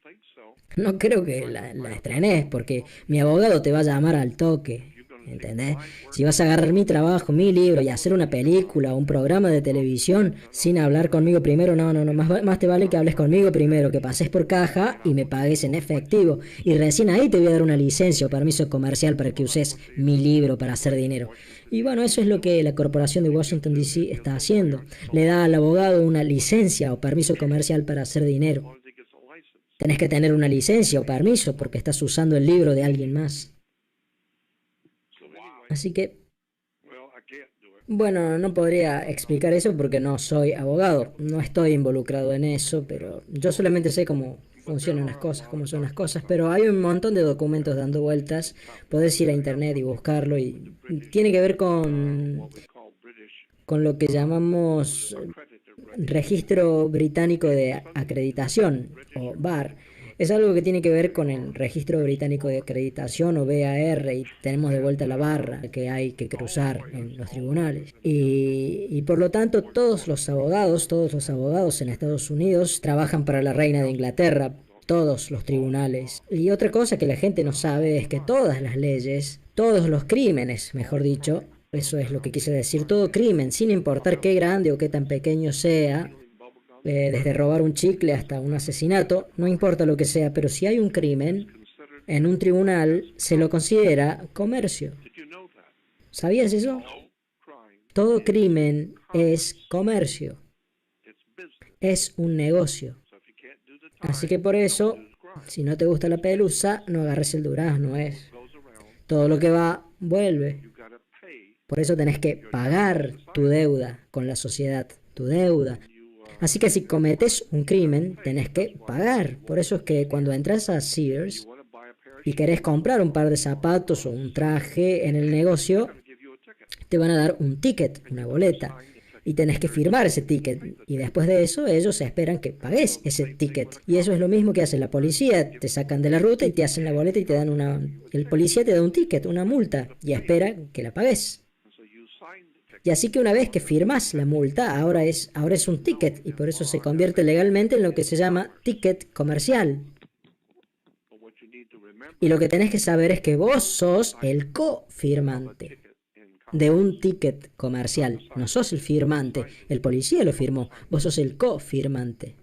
no creo que la estrenes, porque mi abogado te va a llamar al toque. ¿entendés? Si vas a agarrar mi trabajo, mi libro y hacer una película o un programa de televisión sin hablar conmigo primero, no, más te vale que hables conmigo primero, que pases por caja y me pagues en efectivo. Y recién ahí te voy a dar una licencia o permiso comercial para que uses mi libro para hacer dinero. Y bueno, eso es lo que la corporación de Washington, D.C. está haciendo. Le da al abogado una licencia o permiso comercial para hacer dinero. Tenés que tener una licencia o permiso porque estás usando el libro de alguien más. Así que, bueno, no podría explicar eso porque no soy abogado, no estoy involucrado en eso, pero yo solamente sé cómo funcionan las cosas, cómo son las cosas, pero hay un montón de documentos dando vueltas, podés ir a internet y buscarlo y tiene que ver con lo que llamamos Registro Británico de Acreditación o BAR. Es algo que tiene que ver con el Registro Británico de Acreditación o BAR y tenemos de vuelta la barra que hay que cruzar en los tribunales. Y por lo tanto todos los abogados en Estados Unidos trabajan para la Reina de Inglaterra, todos los tribunales. Y otra cosa que la gente no sabe es que todas las leyes, todos los crímenes, mejor dicho, eso es lo que quise decir, todo crimen, sin importar qué grande o qué tan pequeño sea, desde robar un chicle hasta un asesinato, no importa lo que sea, pero si hay un crimen, en un tribunal se lo considera comercio. ¿Sabías eso? Todo crimen es comercio, es un negocio. Así que por eso, si no te gusta la pelusa, no agarres el durazno, es. Todo lo que va, vuelve. Por eso tenés que pagar tu deuda con la sociedad, tu deuda. Así que si cometes un crimen, tenés que pagar. Por eso es que cuando entras a Sears y querés comprar un par de zapatos o un traje en el negocio, te van a dar un ticket, una boleta. Y tenés que firmar ese ticket. Y después de eso, ellos esperan que pagues ese ticket. Y eso es lo mismo que hace la policía. Te sacan de la ruta y te hacen la boleta y te dan una... El policía te da un ticket, una multa. Y espera que la pagues. Y así que una vez que firmas la multa, ahora es un ticket y por eso se convierte legalmente en lo que se llama ticket comercial. Y lo que tenés que saber es que vos sos el cofirmante de un ticket comercial. No sos el firmante, el policía lo firmó, vos sos el cofirmante.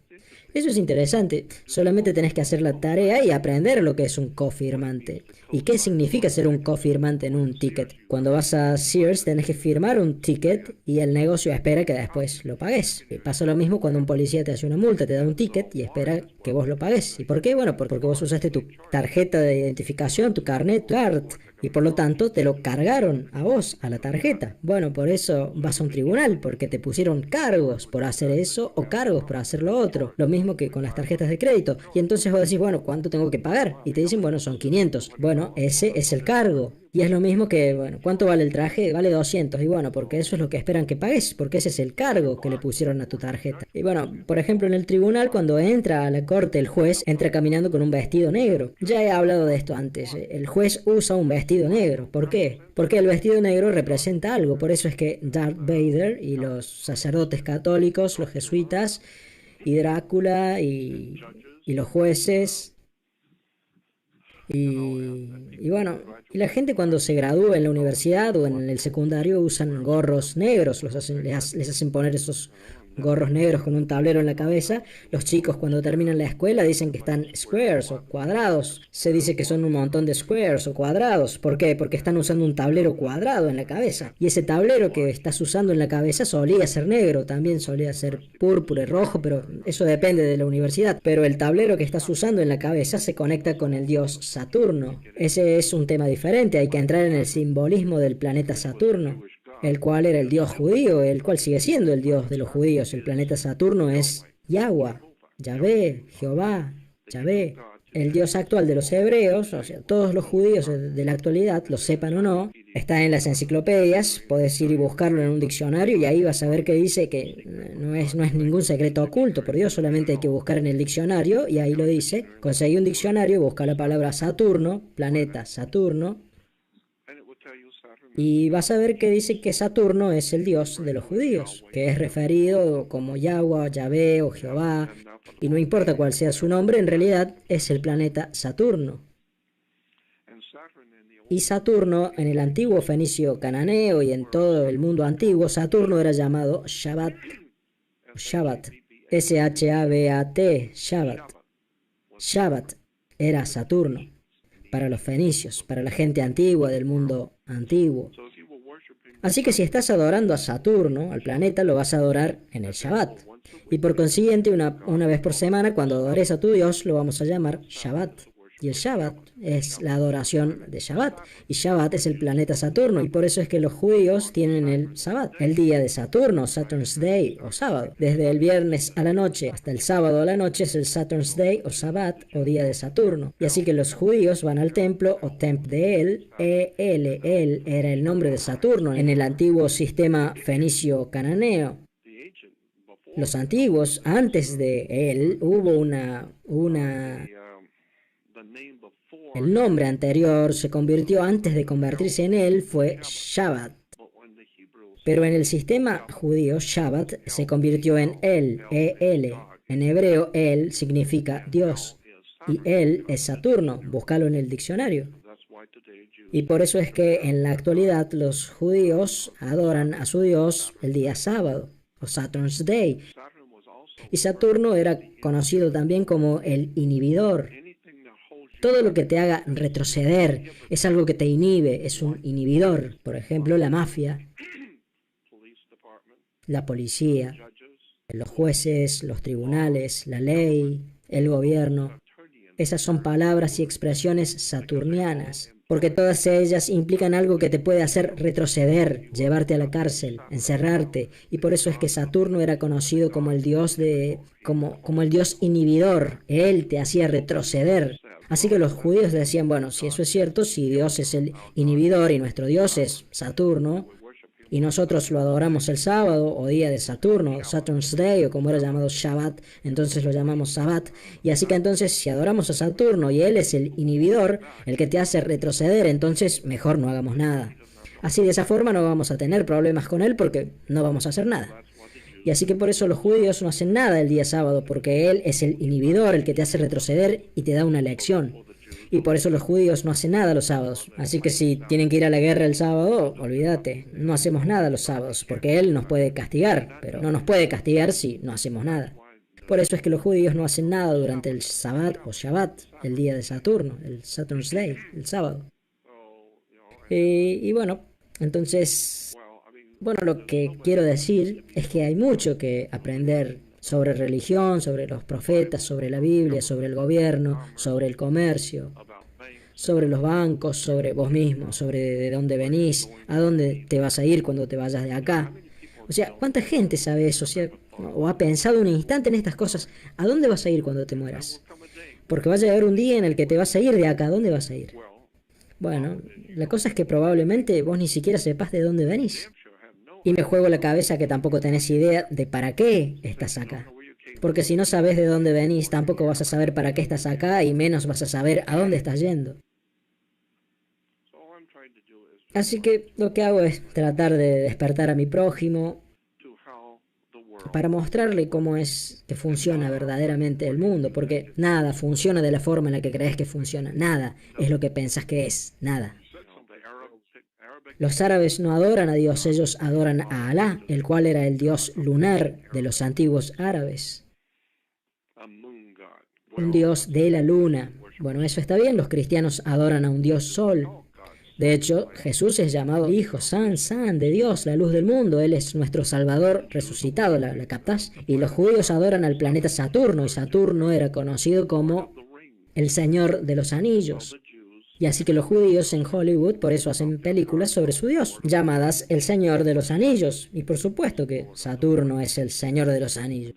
Eso es interesante, solamente tenés que hacer la tarea y aprender lo que es un cofirmante. ¿Y qué significa ser un cofirmante en un ticket? Cuando vas a Sears tenés que firmar un ticket y el negocio espera que después lo pagues. Y pasa lo mismo cuando un policía te hace una multa, te da un ticket y espera que vos lo pagues. ¿Y por qué? Bueno, porque vos usaste tu tarjeta de identificación, tu carnet, tu card, y por lo tanto te lo cargaron a vos, a la tarjeta. Bueno, por eso vas a un tribunal, porque te pusieron cargos por hacer eso o cargos por hacer lo otro. Lo mismo que con las tarjetas de crédito. Y entonces vos decís, bueno, ¿cuánto tengo que pagar? Y te dicen, bueno, son 500. Bueno, ese es el cargo. Y es lo mismo que, bueno, ¿cuánto vale el traje? Vale 200. Y bueno, porque eso es lo que esperan que pagues, porque ese es el cargo que le pusieron a tu tarjeta. Y bueno, por ejemplo, en el tribunal, cuando entra a la corte, el juez entra caminando con un vestido negro. Ya he hablado de esto antes. El juez usa un vestido negro. ¿Por qué? Porque el vestido negro representa algo. Por eso es que Darth Vader y los sacerdotes católicos, los jesuitas, y Drácula y los jueces y bueno, y la gente cuando se gradúa en la universidad o en el secundario usan gorros negros, les hacen poner esos gorros negros con un tablero en la cabeza. Los chicos cuando terminan la escuela dicen que están squares o cuadrados. Se dice que son un montón de squares o cuadrados. ¿Por qué? Porque están usando un tablero cuadrado en la cabeza. Y ese tablero que estás usando en la cabeza solía ser negro, también solía ser púrpura y rojo, pero eso depende de la universidad. Pero el tablero que estás usando en la cabeza se conecta con el dios Saturno. Ese es un tema diferente, hay que entrar en el simbolismo del planeta Saturno, el cual era el dios judío, el cual sigue siendo el dios de los judíos. El planeta Saturno es Yahweh, Yahvé, Jehová, Yahvé. El dios actual de los hebreos, o sea, todos los judíos de la actualidad, lo sepan o no, está en las enciclopedias, podés ir y buscarlo en un diccionario y ahí vas a ver que dice que no es ningún secreto oculto, por Dios, solamente hay que buscar en el diccionario y ahí lo dice. Conseguí un diccionario, busca la palabra Saturno, planeta Saturno, y vas a ver que dice que Saturno es el dios de los judíos, que es referido como Yahweh, Yahvé o Jehová, y no importa cuál sea su nombre, en realidad es el planeta Saturno. Y Saturno, en el antiguo fenicio cananeo y en todo el mundo antiguo, Saturno era llamado Shabbat. Shabbat. S-H-A-B-A-T. Shabbat. Shabbat era Saturno. Para los fenicios, para la gente antigua del mundo antiguo. Así que si estás adorando a Saturno, al planeta, lo vas a adorar en el Shabbat. Y por consiguiente, una vez por semana, cuando adores a tu Dios, lo vamos a llamar Shabbat. Y el Shabbat es la adoración de Shabbat. Y Shabbat es el planeta Saturno. Y por eso es que los judíos tienen el Shabbat, el día de Saturno, Saturn's Day o sábado. Desde el viernes a la noche hasta el sábado a la noche es el Saturn's Day o Shabbat o día de Saturno. Y así que los judíos van al templo o Temp de El. El era el nombre de Saturno en el antiguo sistema fenicio cananeo. Los antiguos, antes de él, hubo el nombre anterior se convirtió, antes de convertirse en él, fue Shabbat. Pero en el sistema judío, Shabbat se convirtió en El, E-L. En hebreo, El significa Dios. Y Él es Saturno. Búscalo en el diccionario. Y por eso es que en la actualidad los judíos adoran a su Dios el día sábado, o Saturn's Day. Y Saturno era conocido también como el inhibidor. Todo lo que te haga retroceder es algo que te inhibe, es un inhibidor. Por ejemplo, la mafia, la policía, los jueces, los tribunales, la ley, el gobierno. Esas son palabras y expresiones saturnianas, porque todas ellas implican algo que te puede hacer retroceder, llevarte a la cárcel, encerrarte, y por eso es que Saturno era conocido como el dios como el dios inhibidor. Él te hacía retroceder. Así que los judíos decían, bueno, si eso es cierto, si Dios es el inhibidor y nuestro Dios es Saturno, y nosotros lo adoramos el sábado o día de Saturno, Saturn's Day, o como era llamado Shabbat, entonces lo llamamos Sabbat. Y así que entonces si adoramos a Saturno y él es el inhibidor, el que te hace retroceder, entonces mejor no hagamos nada. Así de esa forma no vamos a tener problemas con él porque no vamos a hacer nada. Y así que por eso los judíos no hacen nada el día sábado, porque él es el inhibidor, el que te hace retroceder y te da una lección. Y por eso los judíos no hacen nada los sábados. Así que si tienen que ir a la guerra el sábado, olvídate, no hacemos nada los sábados, porque él nos puede castigar, pero no nos puede castigar si no hacemos nada. Por eso es que los judíos no hacen nada durante el Sabbat o Shabbat, el día de Saturno, el Saturn's Day, el sábado. Y bueno, entonces, lo que quiero decir es que hay mucho que aprender sobre religión, sobre los profetas, sobre la Biblia, sobre el gobierno, sobre el comercio, sobre los bancos, sobre vos mismo, sobre de dónde venís, a dónde te vas a ir cuando te vayas de acá. O sea, ¿cuánta gente sabe eso? O ha pensado un instante en estas cosas. ¿A dónde vas a ir cuando te mueras? Porque va a llegar un día en el que te vas a ir de acá. ¿A dónde vas a ir? Bueno, la cosa es que probablemente vos ni siquiera sepas de dónde venís. Y me juego la cabeza que tampoco tenés idea de para qué estás acá. Porque si no sabes de dónde venís, tampoco vas a saber para qué estás acá y menos vas a saber a dónde estás yendo. Así que lo que hago es tratar de despertar a mi prójimo para mostrarle cómo es que funciona verdaderamente el mundo, porque nada funciona de la forma en la que crees que funciona. Nada es lo que pensás que es. Nada. Los árabes no adoran a Dios, ellos adoran a Alá, el cual era el dios lunar de los antiguos árabes. Un dios de la luna. Bueno, eso está bien, los cristianos adoran a un dios sol. De hecho, Jesús es llamado Hijo San de Dios, la luz del mundo. Él es nuestro Salvador resucitado, ¿la captás? Y los judíos adoran al planeta Saturno, y Saturno era conocido como el Señor de los Anillos. Y así que los judíos en Hollywood por eso hacen películas sobre su Dios, llamadas El Señor de los Anillos. Y por supuesto que Saturno es el Señor de los Anillos.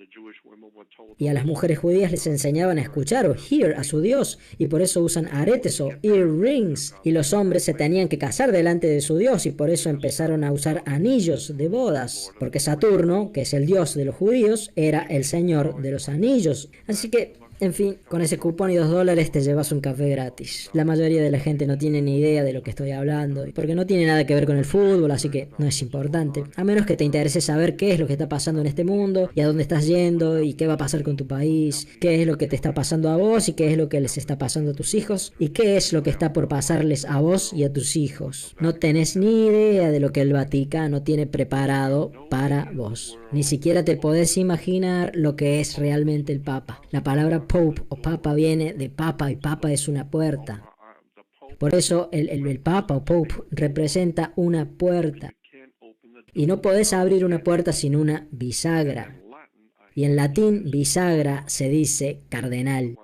Y a las mujeres judías les enseñaban a escuchar o hear a su Dios, y por eso usan aretes o earrings. Y los hombres se tenían que casar delante de su Dios, y por eso empezaron a usar anillos de bodas. Porque Saturno, que es el Dios de los judíos, era el Señor de los Anillos. Así que En fin, con ese cupón y $2 te llevas un café gratis. La mayoría de la gente no tiene ni idea de lo que estoy hablando, porque no tiene nada que ver con el fútbol, así que no es importante. A menos que te interese saber qué es lo que está pasando en este mundo, y a dónde estás yendo, y qué va a pasar con tu país, qué es lo que te está pasando a vos, y qué es lo que les está pasando a tus hijos, y qué es lo que está por pasarles a vos y a tus hijos. No tenés ni idea de lo que el Vaticano tiene preparado para vos. Ni siquiera te podés imaginar lo que es realmente el Papa. La palabra Pope o Papa viene de Papa y Papa es una puerta. Por eso el Papa o Pope representa una puerta. Y no podés abrir una puerta sin una bisagra. Y en latín bisagra se dice cardenal.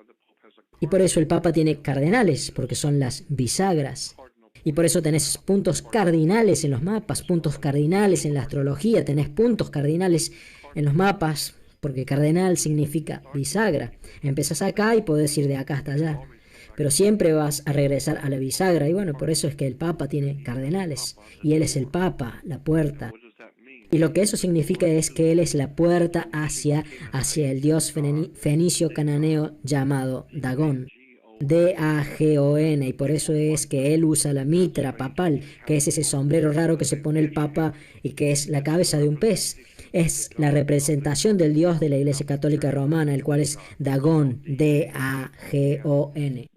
Y por eso el Papa tiene cardenales, porque son las bisagras. Y por eso tenés puntos cardinales en los mapas, puntos cardinales en la astrología, tenés puntos cardinales en los mapas, porque cardenal significa bisagra. Empezás acá y podés ir de acá hasta allá, pero siempre vas a regresar a la bisagra. Y bueno, por eso es que el Papa tiene cardenales, y él es el Papa, la puerta. Y lo que eso significa es que él es la puerta hacia el dios fenicio cananeo llamado Dagón. D-A-G-O-N, y por eso es que él usa la mitra papal, que es ese sombrero raro que se pone el Papa y que es la cabeza de un pez. Es la representación del dios de la Iglesia Católica Romana, el cual es Dagón, D-A-G-O-N.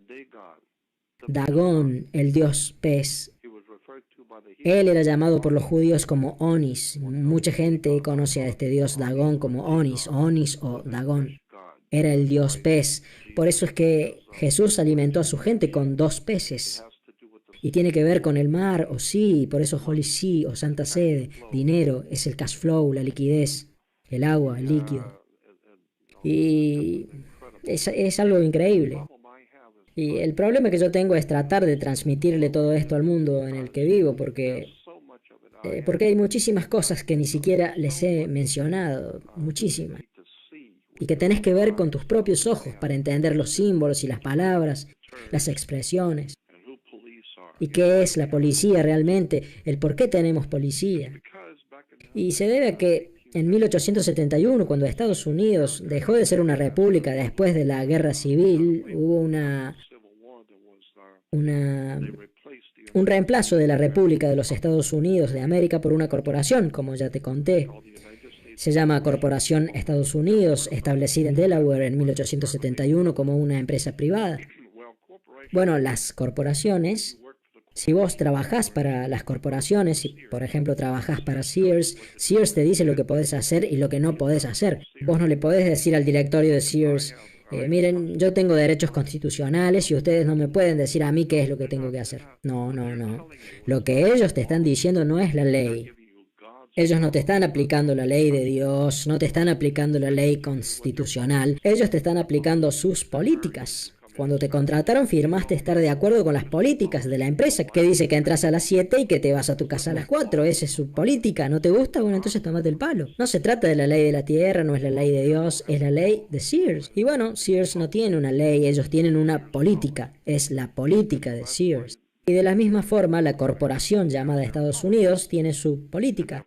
Dagón, el dios pez. Él era llamado por los judíos como Onis. Mucha gente conoce a este dios Dagón como Onis o Dagón. Era el dios pez. Por eso es que Jesús alimentó a su gente con 2 peces. Y tiene que ver con el mar, o sí, por eso Holy Sea o Santa Sede. Dinero es el cash flow, la liquidez, el agua, el líquido. Y es algo increíble. Y el problema que yo tengo es tratar de transmitirle todo esto al mundo en el que vivo, porque hay muchísimas cosas que ni siquiera les he mencionado, muchísimas. Y que tenés que ver con tus propios ojos para entender los símbolos y las palabras, las expresiones. ¿Y qué es la policía realmente? El por qué tenemos policía. Y se debe a que en 1871, cuando Estados Unidos dejó de ser una república después de la guerra civil, hubo un reemplazo de la República de los Estados Unidos de América por una corporación, como ya te conté. Se llama Corporación Estados Unidos, establecida en Delaware en 1871 como una empresa privada. Bueno, las corporaciones, si vos trabajás para las corporaciones, si por ejemplo trabajás para Sears, Sears te dice lo que podés hacer y lo que no podés hacer. Vos no le podés decir al directorio de Sears, miren, yo tengo derechos constitucionales y ustedes no me pueden decir a mí qué es lo que tengo que hacer. No, no, no. Lo que ellos te están diciendo no es la ley. Ellos no te están aplicando la ley de Dios, no te están aplicando la ley constitucional. Ellos te están aplicando sus políticas. Cuando te contrataron firmaste estar de acuerdo con las políticas de la empresa, que dice que entras a las 7 y que te vas a tu casa a las 4. Esa es su política. ¿No te gusta? Bueno, entonces tómate el palo. No se trata de la ley de la tierra, no es la ley de Dios, es la ley de Sears. Y bueno, Sears no tiene una ley, ellos tienen una política. Es la política de Sears. Y de la misma forma, la corporación llamada Estados Unidos tiene su política.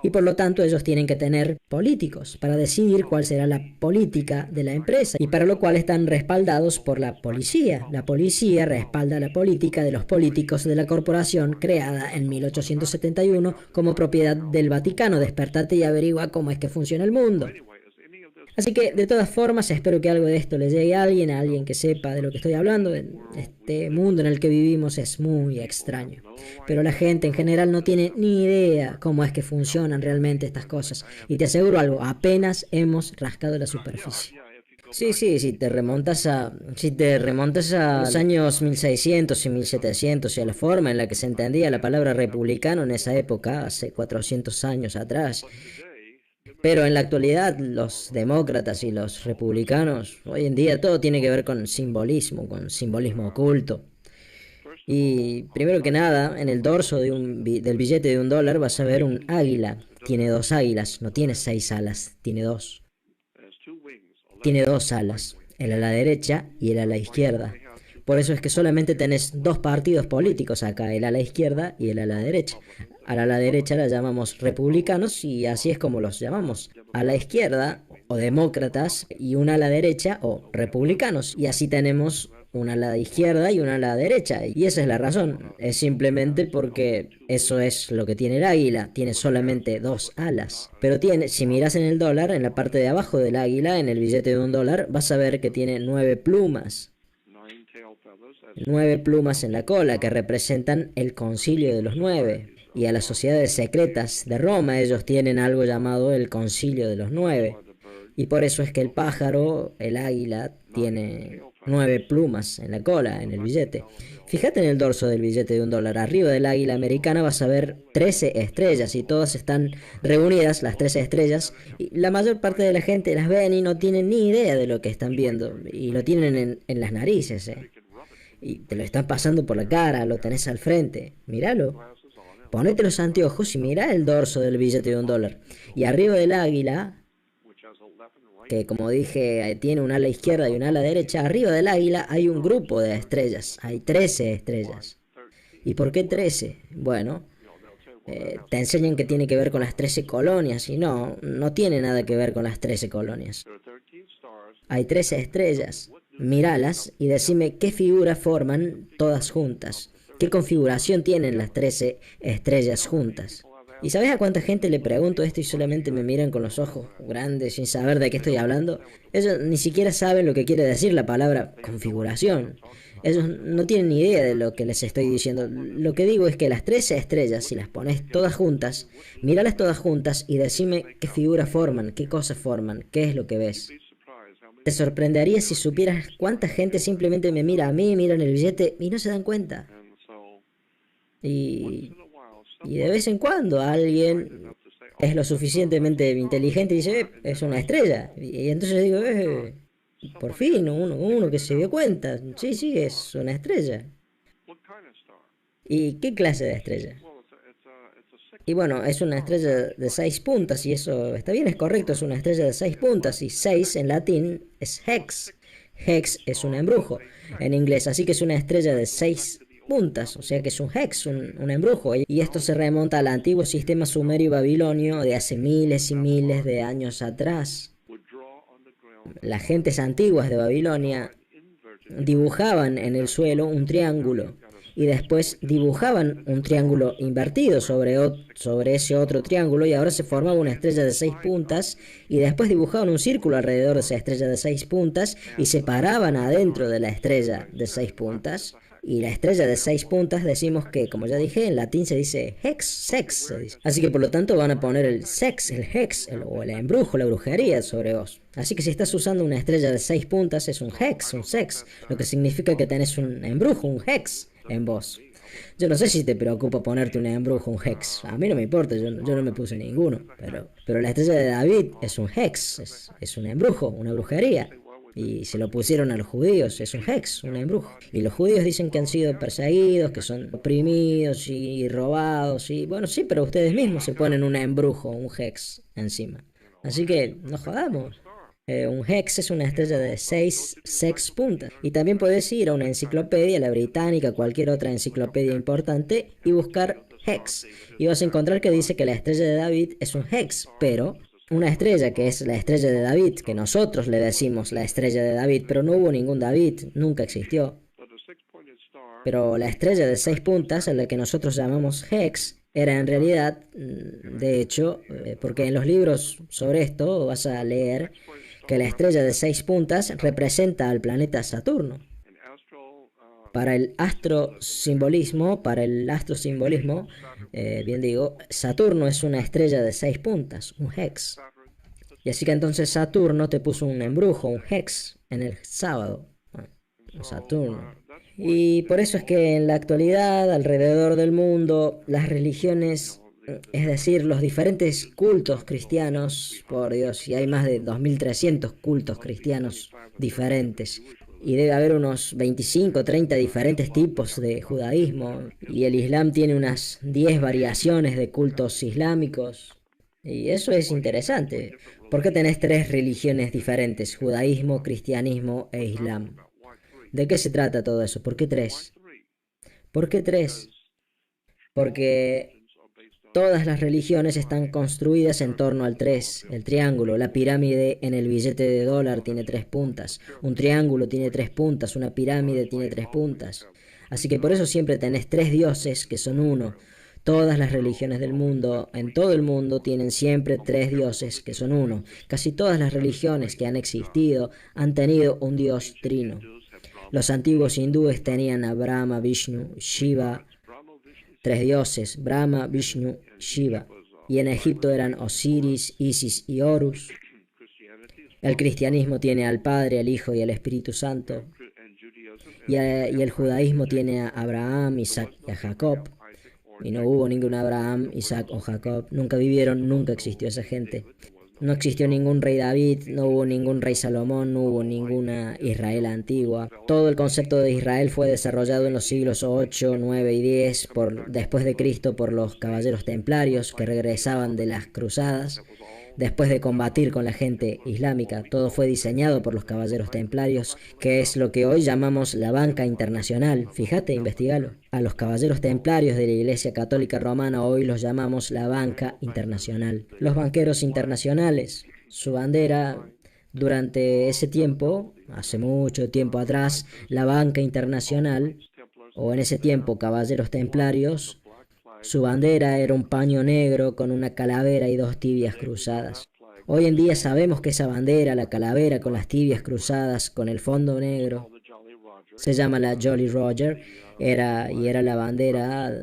Y por lo tanto ellos tienen que tener políticos para decidir cuál será la política de la empresa, y para lo cual están respaldados por la policía. La policía respalda la política de los políticos de la corporación creada en 1871 como propiedad del Vaticano. Despertate y averigua cómo es que funciona el mundo. Así que, de todas formas, espero que algo de esto le llegue a alguien que sepa de lo que estoy hablando. Este mundo en el que vivimos es muy extraño. Pero la gente en general no tiene ni idea cómo es que funcionan realmente estas cosas. Y te aseguro algo, apenas hemos rascado la superficie. Sí, si te remontas a los años 1600 y 1700 y a la forma en la que se entendía la palabra republicano en esa época, hace 400 años atrás. Pero en la actualidad los demócratas y los republicanos, hoy en día todo tiene que ver con simbolismo oculto. Y primero que nada, en el dorso del billete de $1 vas a ver un águila. Tiene 2 águilas, no tiene 6 alas, tiene 2. Tiene 2 alas, el ala derecha y el ala izquierda. Por eso es que solamente tenés 2 partidos políticos acá, el ala izquierda y el ala derecha. A la derecha la llamamos republicanos y así es como los llamamos. A la izquierda o demócratas y un ala derecha o republicanos. Y así tenemos un ala izquierda y un ala derecha. Y esa es la razón. Es simplemente porque eso es lo que tiene el águila. Tiene solamente dos alas. Pero tiene, si miras en el dólar, en la parte de abajo del águila, en el billete de $1, vas a ver que tiene 9 plumas. 9 plumas en la cola que representan el concilio de los 9. Y a las sociedades secretas de Roma ellos tienen algo llamado el concilio de los 9. Y por eso es que el pájaro, el águila, tiene 9 plumas en la cola, en el billete. Fíjate en el dorso del billete de $1. Arriba del águila americana vas a ver 13 estrellas y todas están reunidas, las 13 estrellas. Y la mayor parte de la gente las ven y no tienen ni idea de lo que están viendo. Y lo tienen en las narices, ¿eh? Y te lo están pasando por la cara, lo tenés al frente. Míralo. Ponete los anteojos y mira el dorso del billete de $1. Y arriba del águila, que como dije tiene un ala izquierda y un ala derecha, arriba del águila hay un grupo de estrellas, hay 13 estrellas. ¿Y por qué 13? Bueno, te enseñan que tiene que ver con las 13 colonias y no, no tiene nada que ver con las 13 colonias. Hay 13 estrellas, míralas y decime qué figura forman todas juntas, qué configuración tienen las 13 estrellas juntas. ¿Y sabes a cuánta gente le pregunto esto y solamente me miran con los ojos grandes sin saber de qué estoy hablando? Ellos ni siquiera saben lo que quiere decir la palabra configuración. Ellos no tienen ni idea de lo que les estoy diciendo. Lo que digo es que las 13 estrellas, si las pones todas juntas, míralas todas juntas y decime qué figura forman, qué cosas forman, qué es lo que ves. Te sorprendería si supieras cuánta gente simplemente me mira a mí, miran el billete y no se dan cuenta. Y de vez en cuando alguien es lo suficientemente inteligente y dice, es una estrella. Y entonces digo, por fin, uno que se dio cuenta. Sí, sí, es una estrella. ¿Y qué clase de estrella? Y bueno, es una estrella de 6 puntas y eso está bien, es correcto, es una estrella de 6 puntas y 6 en latín es hex. Hex es un embrujo en inglés, así que es una estrella de 6 puntas, o sea que es un hex, un embrujo. Y esto se remonta al antiguo sistema sumerio y babilonio de hace miles y miles de años atrás. Las gentes antiguas de Babilonia dibujaban en el suelo un triángulo y después dibujaban un triángulo invertido sobre ese otro triángulo y ahora se formaba una estrella de 6 puntas y después dibujaban un círculo alrededor de esa estrella de 6 puntas y se paraban adentro de la estrella de 6 puntas. Y la estrella de 6 puntas decimos que, como ya dije, en latín se dice hex, sex, se dice. Así que por lo tanto van a poner el sex, el hex, o el embrujo, la brujería sobre vos. Así que si estás usando una estrella de 6 puntas es un hex, un sex, lo que significa que tenés un embrujo, un hex en vos. Yo no sé si te preocupa ponerte un embrujo, un hex. A mí no me importa, yo no me puse ninguno. Pero la estrella de David es un hex, es un embrujo, una brujería. Y se lo pusieron a los judíos, es un hex, un embrujo. Y los judíos dicen que han sido perseguidos, que son oprimidos y robados. Y bueno, sí, pero ustedes mismos se ponen un embrujo, un hex encima. Así que no jodamos. Un hex es una estrella de 6 puntas. Y también puedes ir a una enciclopedia, la británica, cualquier otra enciclopedia importante, y buscar hex. Y vas a encontrar que dice que la estrella de David es un hex, pero una estrella que es la estrella de David, que nosotros le decimos la estrella de David, pero no hubo ningún David, nunca existió. Pero la estrella de 6 puntas, a la que nosotros llamamos hex, era en realidad, de hecho, porque en los libros sobre esto vas a leer que la estrella de 6 puntas representa al planeta Saturno. Para el astrosimbolismo, bien digo, Saturno es una estrella de 6 puntas, un hex. Y así que entonces Saturno te puso un embrujo, un hex, en el sábado. Bueno, Saturno. Y por eso es que en la actualidad, alrededor del mundo, las religiones, es decir, los diferentes cultos cristianos, por Dios, y hay más de 2300 cultos cristianos diferentes. Y debe haber unos 25 o 30 diferentes tipos de judaísmo. Y el Islam tiene unas 10 variaciones de cultos islámicos. Y eso es interesante. ¿Por qué tenés 3 religiones diferentes? Judaísmo, cristianismo e Islam. ¿De qué se trata todo eso? ¿Por qué 3? ¿Por qué 3? Porque Todas las religiones están construidas en torno al 3, el triángulo. La pirámide en el billete de dólar tiene 3 puntas. Un triángulo tiene 3 puntas, una pirámide tiene 3 puntas. Así que por eso siempre tenés 3 dioses que son uno. Todas las religiones del mundo, en todo el mundo, tienen siempre 3 dioses que son uno. Casi todas las religiones que han existido han tenido un dios trino. Los antiguos hindúes tenían a Brahma, Vishnu, Shiva, 3 dioses, Brahma, Vishnu, Shiva. Y en Egipto eran Osiris, Isis y Horus. El cristianismo tiene al Padre, al Hijo y al Espíritu Santo. Y el judaísmo tiene a Abraham, Isaac y a Jacob. Y no hubo ningún Abraham, Isaac o Jacob. Nunca vivieron, nunca existió esa gente. No existió ningún rey David, no hubo ningún rey Salomón, no hubo ninguna Israel antigua. Todo el concepto de Israel fue desarrollado en los siglos 8, 9 y 10 después de Cristo por los caballeros templarios que regresaban de las cruzadas. Después de combatir con la gente islámica, todo fue diseñado por los caballeros templarios, que es lo que hoy llamamos la banca internacional. Fíjate, investigalo. A los caballeros templarios de la Iglesia Católica Romana hoy los llamamos la banca internacional. Los banqueros internacionales, su bandera durante ese tiempo, hace mucho tiempo atrás, la banca internacional, o en ese tiempo caballeros templarios, su bandera era un paño negro con una calavera y 2 tibias cruzadas. Hoy en día sabemos que esa bandera, la calavera con las tibias cruzadas, con el fondo negro, se llama la Jolly Roger, era la bandera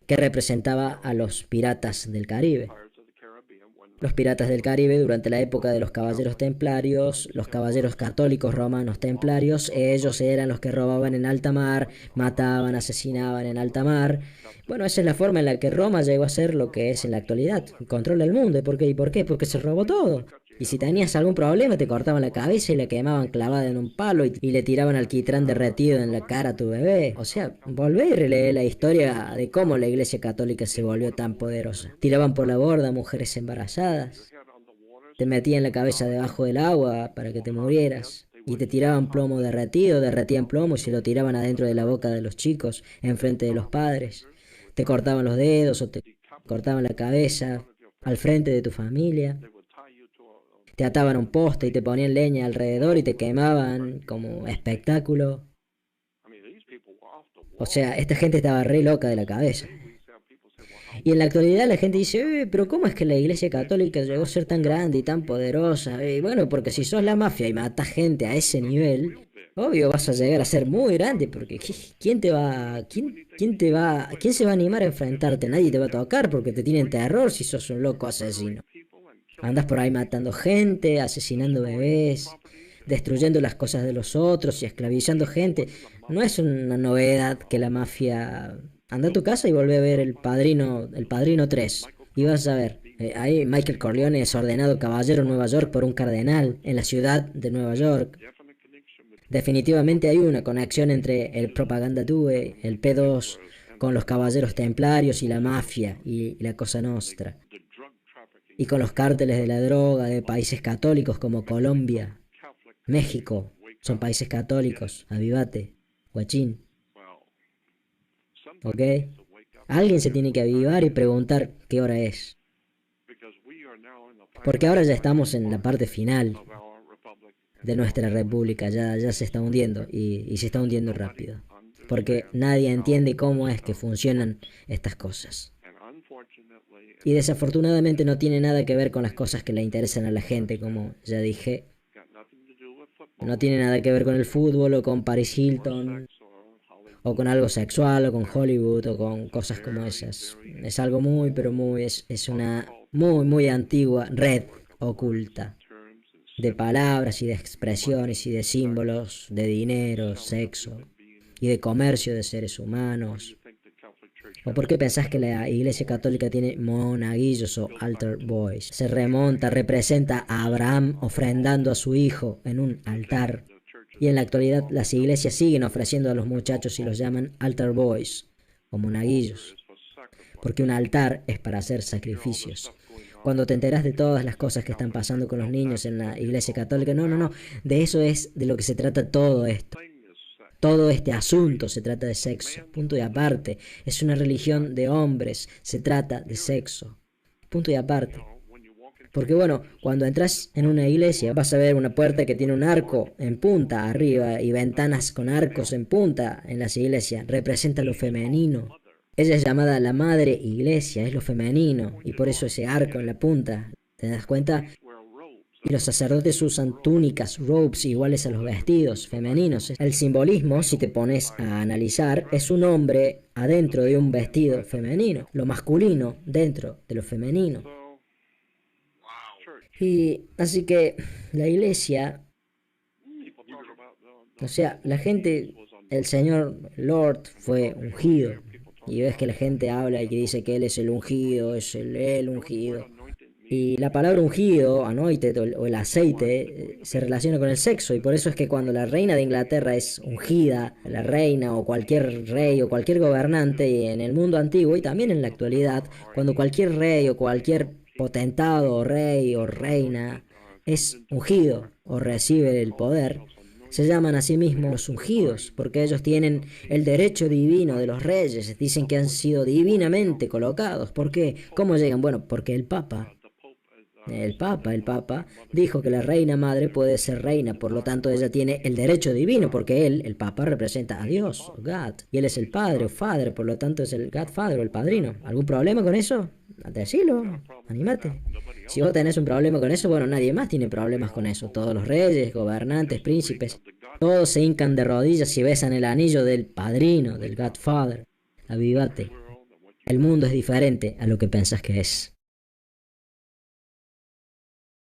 que representaba a los piratas del Caribe. Los piratas del Caribe durante la época de los caballeros templarios, los caballeros católicos romanos templarios, ellos eran los que robaban en alta mar, mataban, asesinaban en alta mar. Bueno, esa es la forma en la que Roma llegó a ser lo que es en la actualidad. Controla el mundo. ¿Por qué? ¿Y por qué? Porque se robó todo. Y si tenías algún problema, te cortaban la cabeza y la quemaban clavada en un palo y le tiraban alquitrán derretido en la cara a tu bebé. O sea, volvé y relee la historia de cómo la Iglesia Católica se volvió tan poderosa. Tiraban por la borda mujeres embarazadas. Te metían la cabeza debajo del agua para que te murieras. Y te tiraban plomo derretido, derretían plomo y se lo tiraban adentro de la boca de los chicos, enfrente de los padres. Te cortaban los dedos o te cortaban la cabeza al frente de tu familia. Te ataban a un poste y te ponían leña alrededor y te quemaban como espectáculo. O sea, esta gente estaba re loca de la cabeza. Y en la actualidad la gente dice, pero ¿cómo es que la Iglesia Católica llegó a ser tan grande y tan poderosa? Y bueno, porque si sos la mafia y matas gente a ese nivel, obvio vas a llegar a ser muy grande, porque ¿quién se va a animar a enfrentarte? Nadie te va a tocar porque te tienen terror si sos un loco asesino. Andas por ahí matando gente, asesinando bebés, destruyendo las cosas de los otros y esclavizando gente. No es una novedad que la mafia... Anda a tu casa y volvé a ver el Padrino 3. Y vas a ver, ahí Michael Corleone es ordenado caballero en Nueva York por un cardenal en la ciudad de Nueva York. Definitivamente hay una conexión entre el Propaganda Due, el P2, con los caballeros templarios y la mafia y la Cosa Nostra. Y con los cárteles de la droga de países católicos como Colombia, México, son países católicos, avivate, guachín. ¿Ok? Alguien se tiene que avivar y preguntar qué hora es. Porque ahora ya estamos en la parte final de nuestra república, ya se está hundiendo y se está hundiendo rápido. Porque nadie entiende cómo es que funcionan estas cosas. Y desafortunadamente no tiene nada que ver con las cosas que le interesan a la gente, como ya dije. No tiene nada que ver con el fútbol o con Paris Hilton o con algo sexual o con Hollywood o con cosas como esas. Es algo muy, pero muy, es una muy antigua red oculta de palabras y de expresiones y de símbolos, de dinero, sexo y de comercio de seres humanos. ¿O por qué pensás que la Iglesia Católica tiene monaguillos o altar boys? Se representa a Abraham ofrendando a su hijo en un altar. Y en la actualidad las iglesias siguen ofreciendo a los muchachos y los llaman altar boys o monaguillos. Porque un altar es para hacer sacrificios. Cuando te enteras de todas las cosas que están pasando con los niños en la Iglesia Católica, no, de eso es de lo que se trata todo esto. Todo este asunto se trata de sexo. Punto y aparte. Es una religión de hombres. Se trata de sexo. Punto y aparte. Porque bueno, cuando entras en una iglesia vas a ver una puerta que tiene un arco en punta arriba y ventanas con arcos en punta en las iglesias. Representa lo femenino. Ella es llamada la madre iglesia, es lo femenino, y por eso ese arco en la punta. ¿Te das cuenta? Y los sacerdotes usan túnicas, robes iguales a los vestidos femeninos. El simbolismo, si te pones a analizar, es un hombre adentro de un vestido femenino, lo masculino dentro de lo femenino. Y así que la iglesia, o sea, la gente, el Señor Lord fue ungido. Y ves que la gente habla y que dice que Él es el ungido, es el ungido. Y la palabra ungido, anointed o el aceite, se relaciona con el sexo. Y por eso es que cuando la reina de Inglaterra es ungida, la reina o cualquier rey o cualquier gobernante, y en el mundo antiguo y también en la actualidad, cuando cualquier rey o cualquier potentado o rey o reina es ungido o recibe el poder, se llaman a sí mismos los ungidos, porque ellos tienen el derecho divino de los reyes, dicen que han sido divinamente colocados. ¿Por qué? ¿Cómo llegan? Bueno, porque el Papa dijo que la reina madre puede ser reina, por lo tanto ella tiene el derecho divino, porque él, el Papa, representa a Dios, God, y él es el padre o father, por lo tanto es el Godfather o el padrino. ¿Algún problema con eso? Decilo, anímate. Si vos tenés un problema con eso, bueno, nadie más tiene problemas con eso. Todos los reyes, gobernantes, príncipes, todos se hincan de rodillas y besan el anillo del padrino, del Godfather. Avívate. El mundo es diferente a lo que pensás que es.